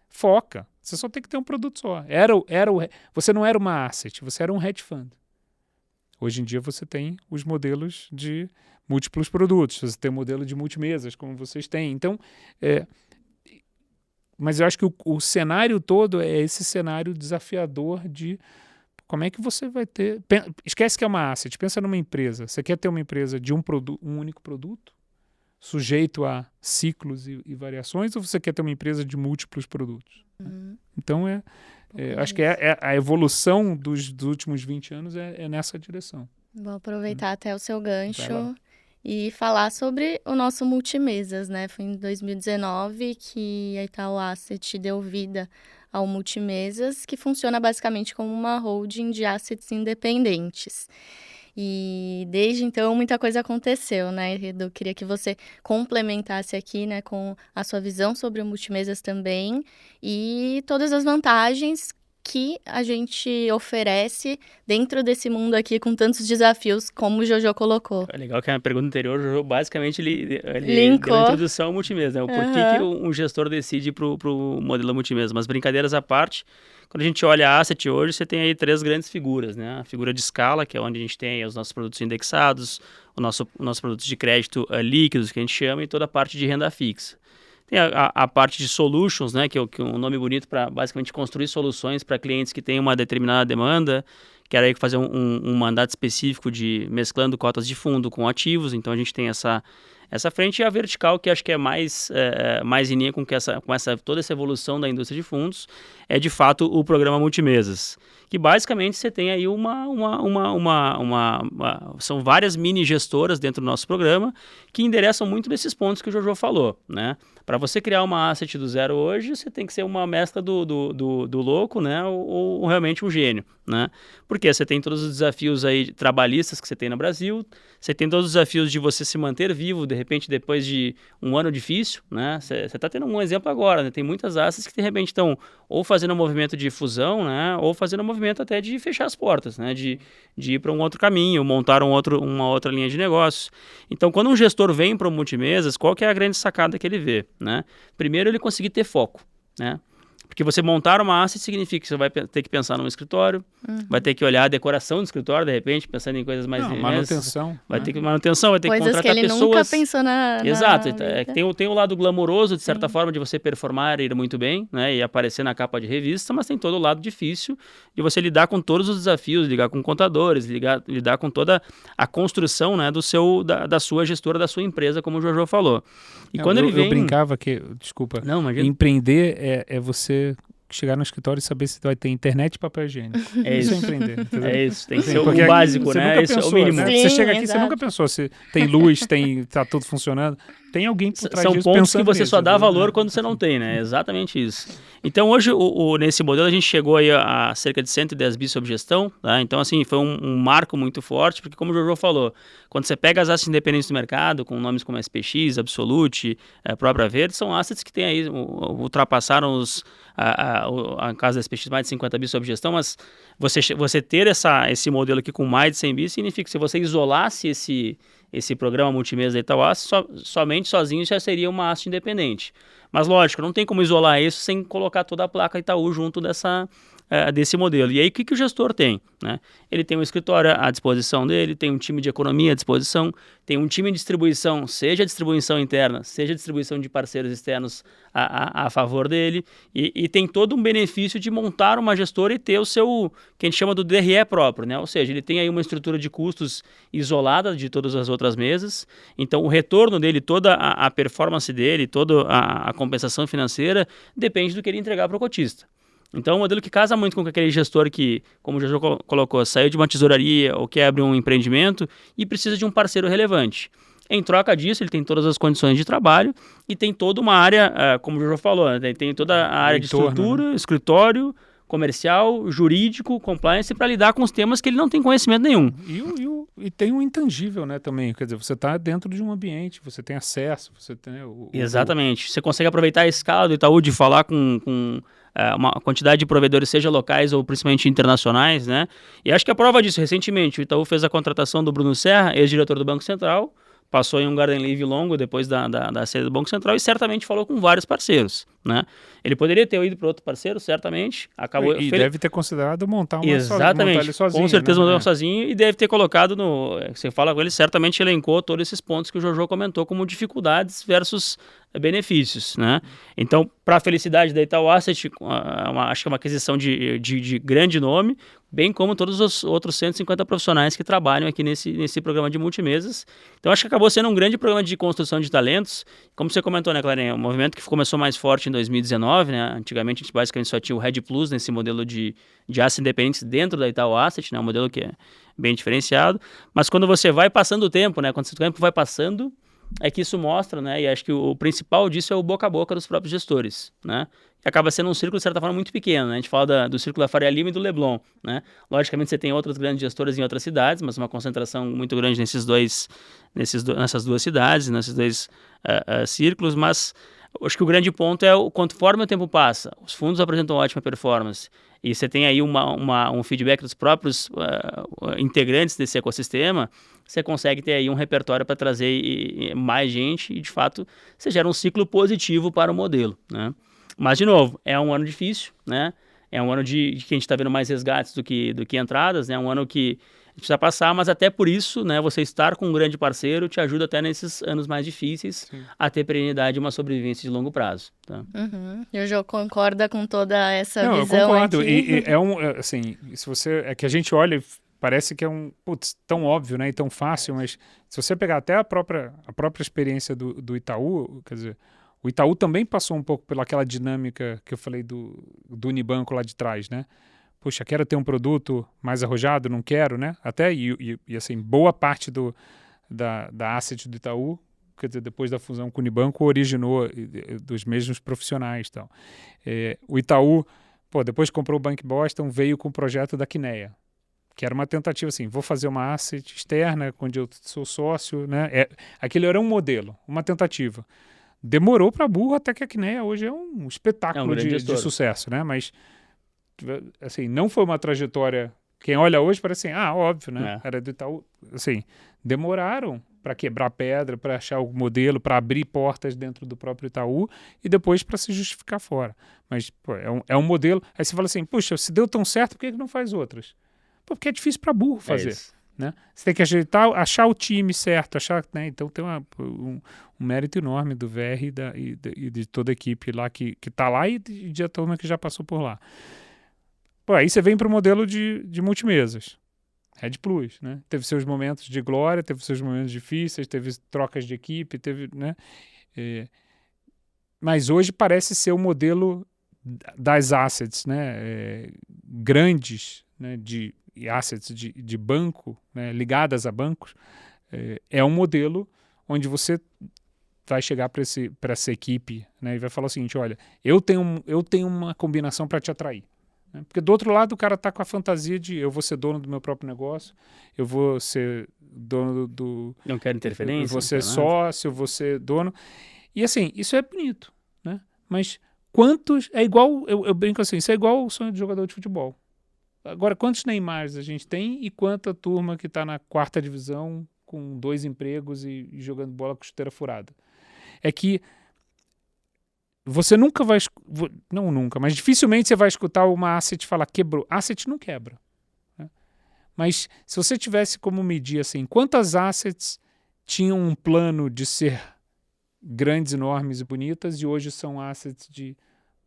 foca, você só tem que ter um produto só. Você não era uma asset, você era um hedge fund. Hoje em dia você tem os modelos de múltiplos produtos, você tem o modelo de multimesas, como vocês têm. Então, mas eu acho que o cenário todo é esse cenário desafiador de como é que você vai ter... Esquece que é uma asset, pensa numa empresa. Você quer ter uma empresa de um único produto, sujeito a ciclos e variações, ou você quer ter uma empresa de múltiplos produtos? Então, acho que a evolução dos últimos 20 anos é nessa direção. Vou aproveitar até o seu gancho e falar sobre o nosso multimesas, né? Foi em 2019 que a Itaú Asset deu vida ao Multimesas, que funciona basicamente como uma holding de assets independentes. E desde então muita coisa aconteceu, né, Edu? Queria que você complementasse aqui, né, com a sua visão sobre o Multimesas também e todas as vantagens que a gente oferece dentro desse mundo aqui com tantos desafios, como o Jojo colocou. É legal que na pergunta anterior, o Jojo basicamente ele Linkou. deu a introdução ao multimesa, né? O porquê que um gestor decide para o modelo multimesa. Mas brincadeiras à parte, quando a gente olha a Asset hoje, você tem aí 3 grandes figuras, né? A figura de escala, que é onde a gente tem os nossos produtos indexados, nossos produtos de crédito líquidos, que a gente chama, e toda a parte de renda fixa. Tem a parte de solutions, né, que é um nome bonito para basicamente construir soluções para clientes que têm uma determinada demanda, que era aí fazer um mandato específico de mesclando cotas de fundo com ativos. Então a gente tem essa frente, e a vertical, que acho que é mais em linha com toda essa evolução da indústria de fundos, é de fato o programa Multimesas, que basicamente você tem aí são várias mini gestoras dentro do nosso programa que endereçam muito desses pontos que o Jojo falou, né? Para você criar uma asset do zero hoje, você tem que ser uma mescla do louco, né? Ou realmente um gênio, né? Porque você tem todos os desafios aí trabalhistas que você tem no Brasil, você tem todos os desafios de você se manter vivo, de repente, depois de um ano difícil, né? Você está tendo um exemplo agora, né? Tem muitas assets que, de repente, estão ou fazendo um movimento de fusão, né? Ou fazendo um movimento até de fechar as portas, né? De ir para um outro caminho, montar uma outra linha de negócios. Então, quando um gestor vem para o Multimesas, qual que é a grande sacada que ele vê, né? Primeiro, ele conseguir ter foco, né? Porque você montar uma asset significa que você vai ter que pensar num escritório, vai ter que olhar a decoração do escritório, de repente, pensando em coisas mais... manutenção. Vai ter que manutenção, vai ter coisas que contratar que ele pessoas. Nunca pensou na Exato. vida. Tem o lado glamouroso, de certa forma, de você performar e ir muito bem, né? E aparecer na capa de revista, mas tem todo o lado difícil de você lidar com todos os desafios, lidar com contadores, lidar com toda a construção, né, da sua gestora, da sua empresa, como o Jojo falou. E quando ele vem... Eu brincava que... Desculpa. Não, imagina. Empreender é você chegar no escritório e saber se vai ter internet e papel higiênico. Isso é empreender. Entendeu? É isso, tem que ser o básico, né? Isso é o mínimo. Né? Sim, você chega aqui, exato. você nunca pensou se tem luz, tá tudo funcionando. Tem alguém por trás São disso pontos que pensando você nisso, só dá entendeu? valor quando você não tem, né? Exatamente isso. Então, hoje, nesse modelo, a gente chegou aí a cerca de 110 bi sob gestão, tá? Então, assim, foi um marco muito forte, porque como o Jojo falou, quando você pega as assets independentes do mercado, com nomes como SPX, Absolute, própria Verde, são assets que tem aí, ultrapassaram a casa da SPX mais de 50 bi sob gestão, mas você ter esse modelo aqui com mais de 100 bi significa que se você isolasse esse programa multimês da Itaú Asset, somente sozinho já seria uma asset independente. Mas lógico, não tem como isolar isso sem colocar toda a placa Itaú junto desse modelo. E aí o que o gestor tem? Né? Ele tem um escritório à disposição dele, tem um time de economia à disposição, tem um time de distribuição, seja distribuição interna, seja distribuição de parceiros externos a favor dele, e tem todo um benefício de montar uma gestora e ter o seu, que a gente chama do DRE próprio, né? Ou seja, ele tem aí uma estrutura de custos isolada de todas as outras mesas, então o retorno dele, toda a performance dele, toda a compensação financeira depende do que ele entregar para o cotista. Então, é um modelo que casa muito com aquele gestor que, como o Jojo colocou, saiu de uma tesouraria ou quer abrir um empreendimento e precisa de um parceiro relevante. Em troca disso, ele tem todas as condições de trabalho e tem toda uma área, como o Jojo falou, né? Tem toda a área de estrutura, né? Escritório, comercial, jurídico, compliance, para lidar com os temas que ele não tem conhecimento nenhum. E tem um intangível, né, também. Quer dizer, você está dentro de um ambiente, você tem acesso, você tem... Exatamente. Você consegue aproveitar a escala do Itaú de falar com uma quantidade de provedores, seja locais ou principalmente internacionais, né? E acho que a prova disso, recentemente, o Itaú fez a contratação do Bruno Serra, ex-diretor do Banco Central, passou em um garden leave longo depois da saída do Banco Central e certamente falou com vários parceiros, né? Ele poderia ter ido para outro parceiro, certamente. Acabou, e deve ter considerado montar Exatamente, montar ele sozinho. Com certeza né? montar sozinho e deve ter colocado você fala com ele, certamente elencou todos esses pontos que o Jojo comentou como dificuldades versus benefícios, né? Então, para a felicidade da Itaú Asset, acho que é uma aquisição de grande nome, bem como todos os outros 150 profissionais que trabalham aqui nesse programa de multimesas. Então, acho que acabou sendo um grande programa de construção de talentos. Como você comentou, né, Clarinha? Um movimento que começou mais forte em 2019, né? Antigamente, a gente basicamente só tinha o Red Plus nesse modelo de assets independentes dentro da Itaú Asset, né? Um modelo que é bem diferenciado. Mas quando você vai passando o tempo, né? Quando o tempo vai passando, é que isso mostra, né? E acho que o principal disso é o boca a boca dos próprios gestores, né? Que acaba sendo um círculo, de certa forma, muito pequeno, né? A gente fala do círculo da Faria Lima e do Leblon, né? Logicamente, você tem outros grandes gestores em outras cidades, mas uma concentração muito grande nessas duas cidades, nesses dois círculos, mas acho que o grande ponto é conforme o tempo passa, os fundos apresentam ótima performance e você tem aí um feedback dos próprios integrantes desse ecossistema, você consegue ter aí um repertório para trazer mais gente e, de fato, você gera um ciclo positivo para o modelo, né? Mas, de novo, é um ano difícil, né? É um ano de que a gente está vendo mais resgates do que entradas, né? É um ano que a gente precisa passar, mas até por isso, né, você estar com um grande parceiro te ajuda até nesses anos mais difíceis a ter perenidade e uma sobrevivência de longo prazo. Tá? E o Jô concorda com toda essa visão? Eu concordo. Aqui. Assim, se você... É que a gente olha... Parece que é tão óbvio, né, e tão fácil, mas se você pegar até a própria experiência do Itaú, quer dizer, o Itaú também passou um pouco pelaquela dinâmica que eu falei do Unibanco lá de trás, né? Puxa, quero ter um produto mais arrojado, não quero, né? Até, e assim, boa parte da asset do Itaú, quer dizer, depois da fusão com o Unibanco, originou dos mesmos profissionais e tal. O Itaú, depois que comprou o Bank Boston, veio com o projeto da Quineia, que era uma tentativa assim, vou fazer uma asset externa, onde eu sou sócio, né? Aquilo era um modelo, uma tentativa. Demorou para burro até que a Quineia hoje é um espetáculo de sucesso, né? Mas, assim, não foi uma trajetória... Quem olha hoje parece assim, óbvio, né? Era do Itaú. Assim, demoraram para quebrar pedra, para achar o modelo, para abrir portas dentro do próprio Itaú e depois para se justificar fora. Mas, é um modelo... Aí você fala assim, puxa, se deu tão certo, por que não faz outras? Porque é difícil para burro fazer. Né? Você tem que ajeitar, achar o time certo, né? Então tem um mérito enorme do VR e de toda a equipe lá que está lá e de turma que já passou por lá. Aí você vem para o modelo de multimesas. Red Plus, né? Teve seus momentos de glória, teve seus momentos difíceis, teve trocas de equipe, né? Mas hoje parece ser o modelo das assets, né? Grandes, né? E assets de banco, né, ligadas a bancos, é um modelo onde você vai chegar para essa equipe, né, e vai falar o seguinte, olha, eu tenho uma combinação para te atrair. Né? Porque do outro lado o cara está com a fantasia de eu vou ser dono do meu próprio negócio, eu vou ser dono do... Não quero interferência. Eu vou ser sócio, eu vou ser dono. E assim, isso é bonito, né? Mas quantos... É igual, eu brinco assim, isso é igual o sonho de jogador de futebol. Agora, quantos Neymars a gente tem e quanta turma que está na 4ª divisão com 2 empregos e jogando bola com chuteira furada? É que você nunca vai... Não nunca, mas dificilmente você vai escutar uma asset falar quebrou. Asset não quebra. Né? Mas se você tivesse como medir assim, quantas assets tinham um plano de ser grandes, enormes e bonitas e hoje são assets de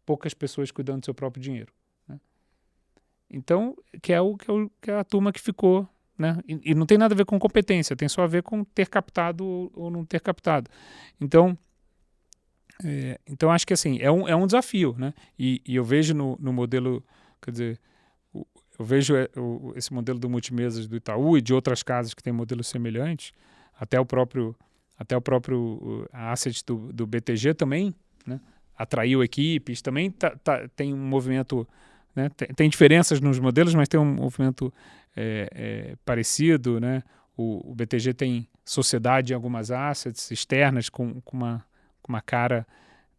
poucas pessoas cuidando do seu próprio dinheiro. Né? Então, que é a turma que ficou, né? E não tem nada a ver com competência, tem só a ver com ter captado ou não ter captado. Então acho que assim, é um desafio, né? E eu vejo no modelo, quer dizer, eu vejo esse modelo do multimesas do Itaú e de outras casas que têm modelos semelhantes, até o próprio a asset do BTG também, né? Atraiu equipes, também tem um movimento, né? Tem diferenças nos modelos, mas tem um movimento parecido, né? O BTG tem sociedade em algumas assets externas com uma cara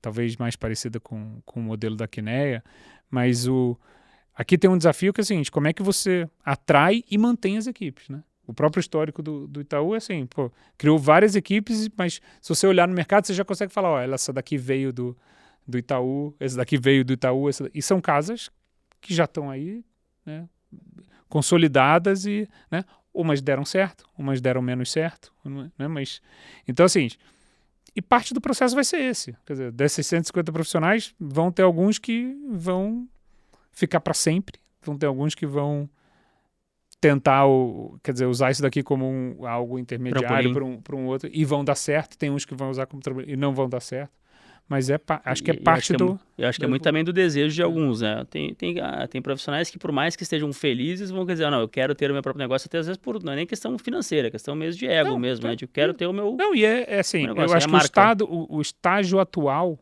talvez mais parecida com o modelo da Kinea, mas aqui tem um desafio que é o seguinte, como é que você atrai e mantém as equipes, né? O próprio histórico do Itaú é assim, pô, criou várias equipes, mas se você olhar no mercado, você já consegue falar, ó, essa daqui veio do Itaú, essa daqui veio do Itaú, e são casas que já estão aí, né, consolidadas e, né, umas deram certo, umas deram menos certo, né, mas, então assim, e parte do processo vai ser esse, quer dizer, desses 150 profissionais, vão ter alguns que vão ficar para sempre, vão ter alguns que vão tentar, quer dizer, usar isso daqui como algo intermediário para um outro, e vão dar certo, tem uns que vão usar como trabalho e não vão dar certo, mas acho que é parte do... Eu acho que é muito também do desejo de alguns, né? Tem profissionais que por mais que estejam felizes, vão dizer, não, eu quero ter o meu próprio negócio, até às vezes não é nem questão financeira, é questão mesmo de ego mesmo, né? De eu quero ter o meu... Não, e é assim, eu acho que o estágio atual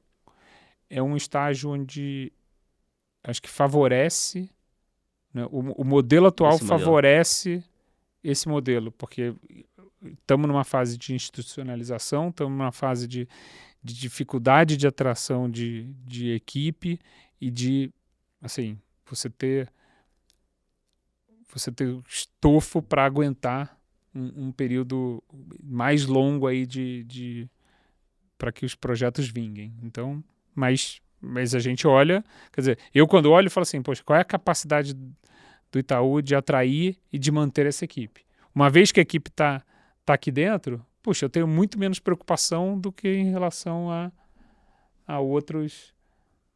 é um estágio onde acho que favorece, né, o modelo atual favorece esse modelo, porque estamos numa fase de institucionalização, estamos numa fase de dificuldade de atração de equipe e de, assim, você ter estofo para aguentar um período mais longo aí para que os projetos vinguem. Então, mas a gente olha, quer dizer, eu quando olho, falo assim, poxa, qual é a capacidade do Itaú de atrair e de manter essa equipe? Uma vez que a equipe está aqui dentro, puxa, eu tenho muito menos preocupação do que em relação a outros,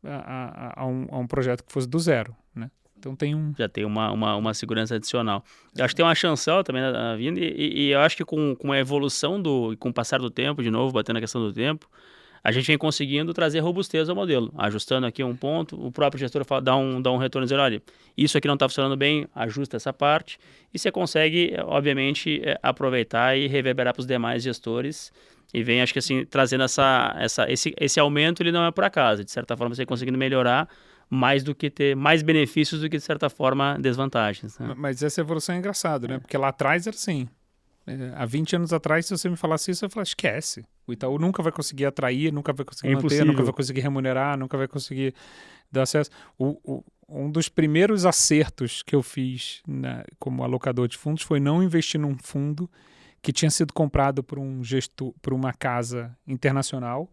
a um projeto que fosse do zero, né? Então já tem uma segurança adicional. Eu acho que tem uma chancela também na vinda e eu acho que com a evolução com o passar do tempo, de novo, batendo na questão do tempo, a gente vem conseguindo trazer robustez ao modelo, ajustando aqui um ponto, o próprio gestor dá um retorno dizendo, olha, isso aqui não está funcionando bem, ajusta essa parte, e você consegue, obviamente, aproveitar e reverberar para os demais gestores, e vem, acho que assim, trazendo esse aumento, ele não é por acaso, de certa forma você conseguindo melhorar mais do que ter mais benefícios do que, de certa forma, desvantagens. Né? Mas essa evolução é engraçada, né? Porque lá atrás era assim, há 20 anos atrás, se você me falasse isso, eu ia falar, esquece. O Itaú nunca vai conseguir atrair, nunca vai conseguir manter, nunca vai conseguir remunerar, nunca vai conseguir dar acesso. Um dos primeiros acertos que eu fiz como alocador de fundos foi não investir num fundo que tinha sido comprado por um gestor, por uma casa internacional.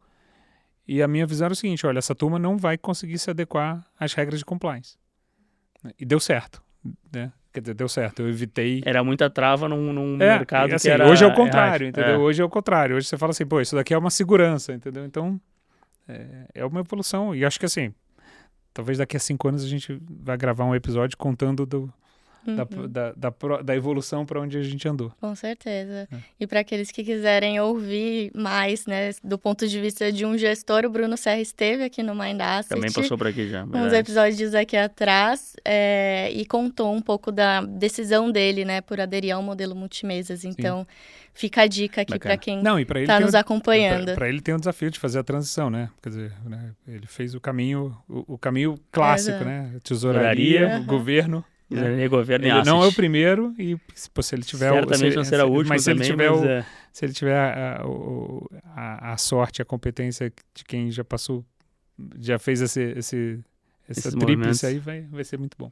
E a minha visão era o seguinte, olha, essa turma não vai conseguir se adequar às regras de compliance. E deu certo, né? Quer dizer, deu certo, eu evitei... Era muita trava num mercado assim, que era... Hoje é o contrário, entendeu? Hoje é o contrário. Hoje você fala assim, pô, isso daqui é uma segurança, entendeu? Então, é uma evolução. E acho que assim, talvez daqui a 5 anos a gente vai gravar um episódio contando da evolução para onde a gente andou. Com certeza. E para aqueles que quiserem ouvir mais, né, do ponto de vista de um gestor, o Bruno Serra esteve aqui no Mind Asset. Também passou por aqui já. Uns episódios aqui atrás, e contou um pouco da decisão dele, né, por aderir ao modelo multimesas. Então, fica a dica aqui para quem está nos acompanhando. Para ele tem o desafio de fazer a transição, né? Quer dizer, né, ele fez o caminho clássico, né? Tesouraria, governo. Governo ele não é o primeiro e se ele tiver certamente não será o último, mas também, se ele tiver a sorte, a competência de quem já passou, já fez essa tríplice aí, vai ser muito bom.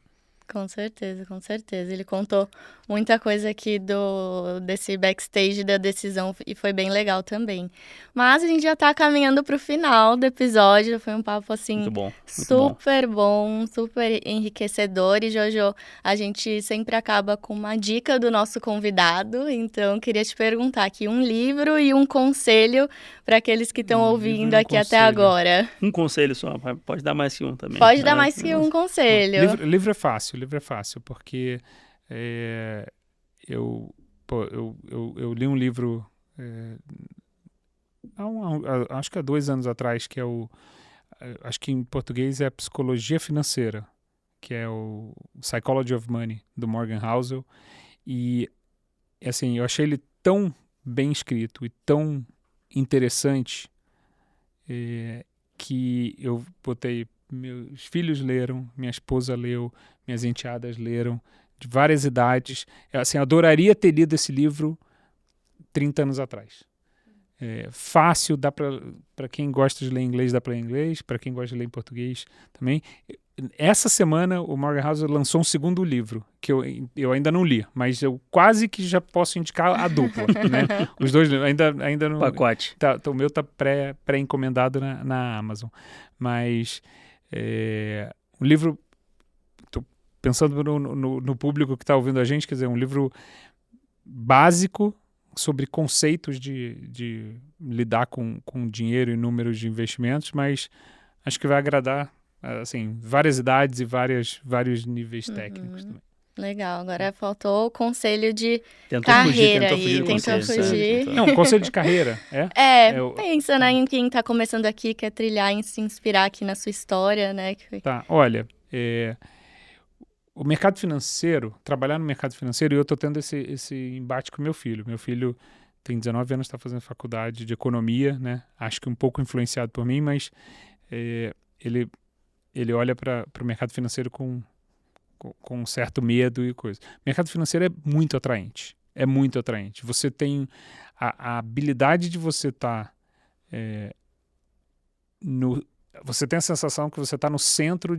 Com certeza, com certeza. Ele contou muita coisa aqui desse backstage da decisão e foi bem legal também. Mas a gente já tá caminhando pro final do episódio. Foi um papo, assim, muito bom, super bom, super enriquecedor. E, Jojo, a gente sempre acaba com uma dica do nosso convidado. Então, queria te perguntar aqui um livro e um conselho para aqueles que estão ouvindo aqui até agora. Um conselho só, pode dar mais que um também. Pode dar mais que um conselho. Livro é fácil. O livro é fácil, porque eu li um livro acho que há 2 anos atrás, que é acho que em português é Psicologia Financeira, que é o Psychology of Money, do Morgan Housel. E, assim, eu achei ele tão bem escrito e tão interessante que eu botei. Meus filhos leram, minha esposa leu, minhas enteadas leram, de várias idades. Assim, adoraria ter lido esse livro 30 anos atrás. Fácil, dá para quem gosta de ler inglês, dá para ler inglês, para quem gosta de ler em português também. Essa semana o Morgan Housel lançou um segundo livro, que eu ainda não li, mas eu quase que já posso indicar a dupla, né? Os dois ainda não... Pacote. O meu está pré-encomendado na Amazon. Mas um livro... Estou pensando no público que está ouvindo a gente, quer dizer, um livro básico sobre conceitos de lidar com dinheiro e números de investimentos, mas acho que vai agradar, assim, várias idades e vários níveis técnicos também. Legal, agora faltou o conselho de carreira aí, tentou fugir. Não, conselho de carreira, pensa, né, em quem está começando aqui, quer trilhar e se inspirar aqui na sua história, né? Tá, olha, o mercado financeiro, trabalhar no mercado financeiro, e eu estou tendo esse embate com meu filho. Meu filho tem 19 anos, está fazendo faculdade de economia, né? Acho que um pouco influenciado por mim, mas ele olha para o mercado financeiro com um certo medo e coisa. O mercado financeiro é muito atraente. É muito atraente. Você tem a habilidade de você estar você tem a sensação que você está no centro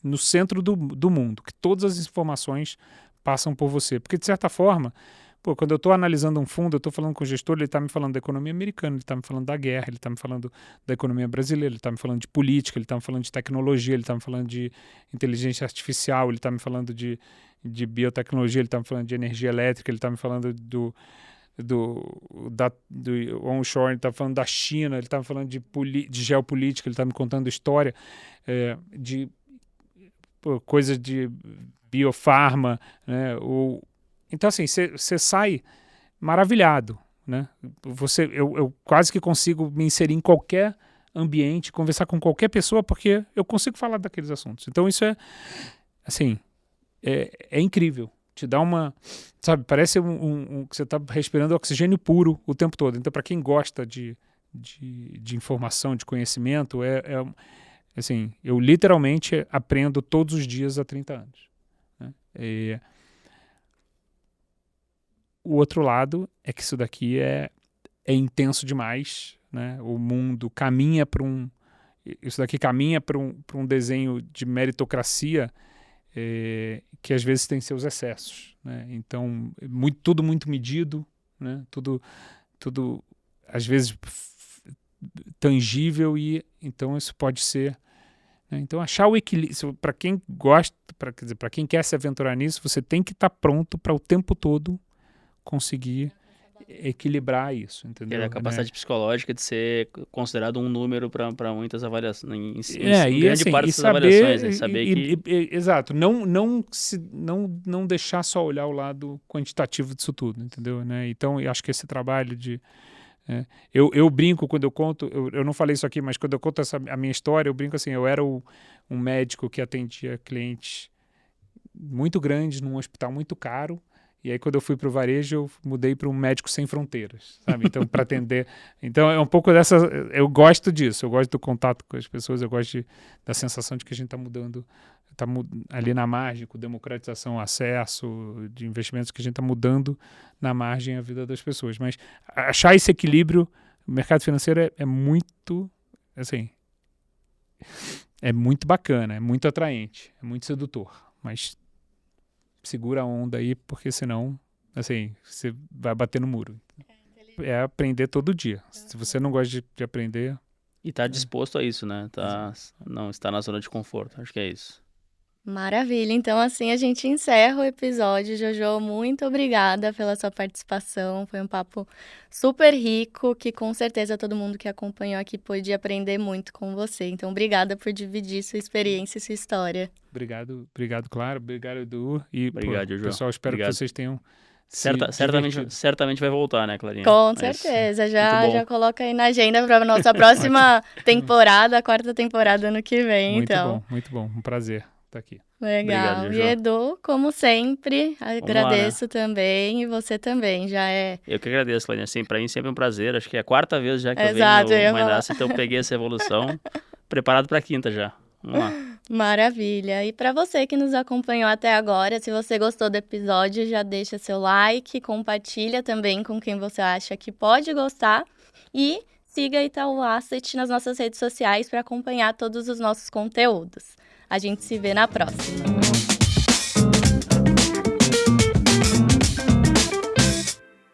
no centro do mundo, que todas as informações passam por você. Porque, de certa forma, quando eu estou analisando um fundo, eu estou falando com o gestor, ele está me falando da economia americana, ele está me falando da guerra, ele está me falando da economia brasileira, ele está me falando de política, ele está me falando de tecnologia, ele está me falando de inteligência artificial, ele está me falando de biotecnologia, ele está me falando de energia elétrica, ele está me falando do onshore, ele está falando da China, ele está me falando de geopolítica, ele está me contando história, de coisas de biofarma, né? Então, assim, você sai maravilhado, né? Eu quase que consigo me inserir em qualquer ambiente, conversar com qualquer pessoa, porque eu consigo falar daqueles assuntos. Então, isso assim, é incrível. Te dá sabe, parece que você está respirando oxigênio puro o tempo todo. Então, para quem gosta de informação, de conhecimento, assim, eu literalmente aprendo todos os dias há 30 anos. Né? O outro lado é que isso daqui é intenso demais, né? O mundo caminha para isso daqui caminha para um desenho de meritocracia que às vezes tem seus excessos, né? Então, tudo muito medido, né? Tudo às vezes tangível, e então isso pode ser, né? Então, achar o equilíbrio, para quem gosta, para quem quer se aventurar nisso, você tem que estar pronto para o tempo todo conseguir equilibrar isso, entendeu? A capacidade psicológica de ser considerado um número para muitas avaliações, em e grande assim, parte e dessas saber, avaliações, né? Saber exato, não deixar só olhar o lado quantitativo disso tudo, entendeu? Né? Então, eu acho que esse trabalho de... eu brinco quando eu conto, eu não falei isso aqui, mas quando eu conto a minha história, eu brinco assim, eu era um médico que atendia clientes muito grandes num hospital muito caro, e aí quando eu fui para o varejo, eu mudei para um médico sem fronteiras, sabe? Então, para atender... Então, é um pouco dessa... Eu gosto disso, eu gosto do contato com as pessoas, eu gosto da sensação de que a gente está mudando, está ali na margem, com democratização, acesso de investimentos, que a gente está mudando na margem a vida das pessoas. Mas achar esse equilíbrio, o mercado financeiro é muito, assim, é muito bacana, é muito atraente, é muito sedutor, mas segura a onda aí, porque senão, assim, você vai bater no muro. É aprender todo dia. Se você não gosta de aprender... E tá disposto a isso, né? Não está na zona de conforto, acho que é isso. Maravilha, então assim a gente encerra o episódio. Jojo, muito obrigada pela sua participação, foi um papo super rico, que com certeza todo mundo que acompanhou aqui pôde aprender muito com você, então obrigada por dividir sua experiência e sua história. Obrigado, Clara, obrigado, Edu, e obrigado, Jojo. Pessoal, espero que vocês tenham certamente vai voltar, né, Clarinha? Com certeza, já coloca aí na agenda para a nossa próxima temporada, a 4ª temporada ano que vem, então. Muito bom, um prazer estar aqui. Legal. Obrigado, e Edu, como sempre, agradeço também, e você também, já é... Eu que agradeço, Clarinha, assim, para mim sempre é um prazer, acho que é a 4ª vez já que eu venho no Mindasset, então eu peguei essa evolução, preparado para a 5ª já. Vamos lá. Maravilha. E para você que nos acompanhou até agora, se você gostou do episódio, já deixa seu like, compartilha também com quem você acha que pode gostar e siga Itaú Asset nas nossas redes sociais para acompanhar todos os nossos conteúdos. A gente se vê na próxima.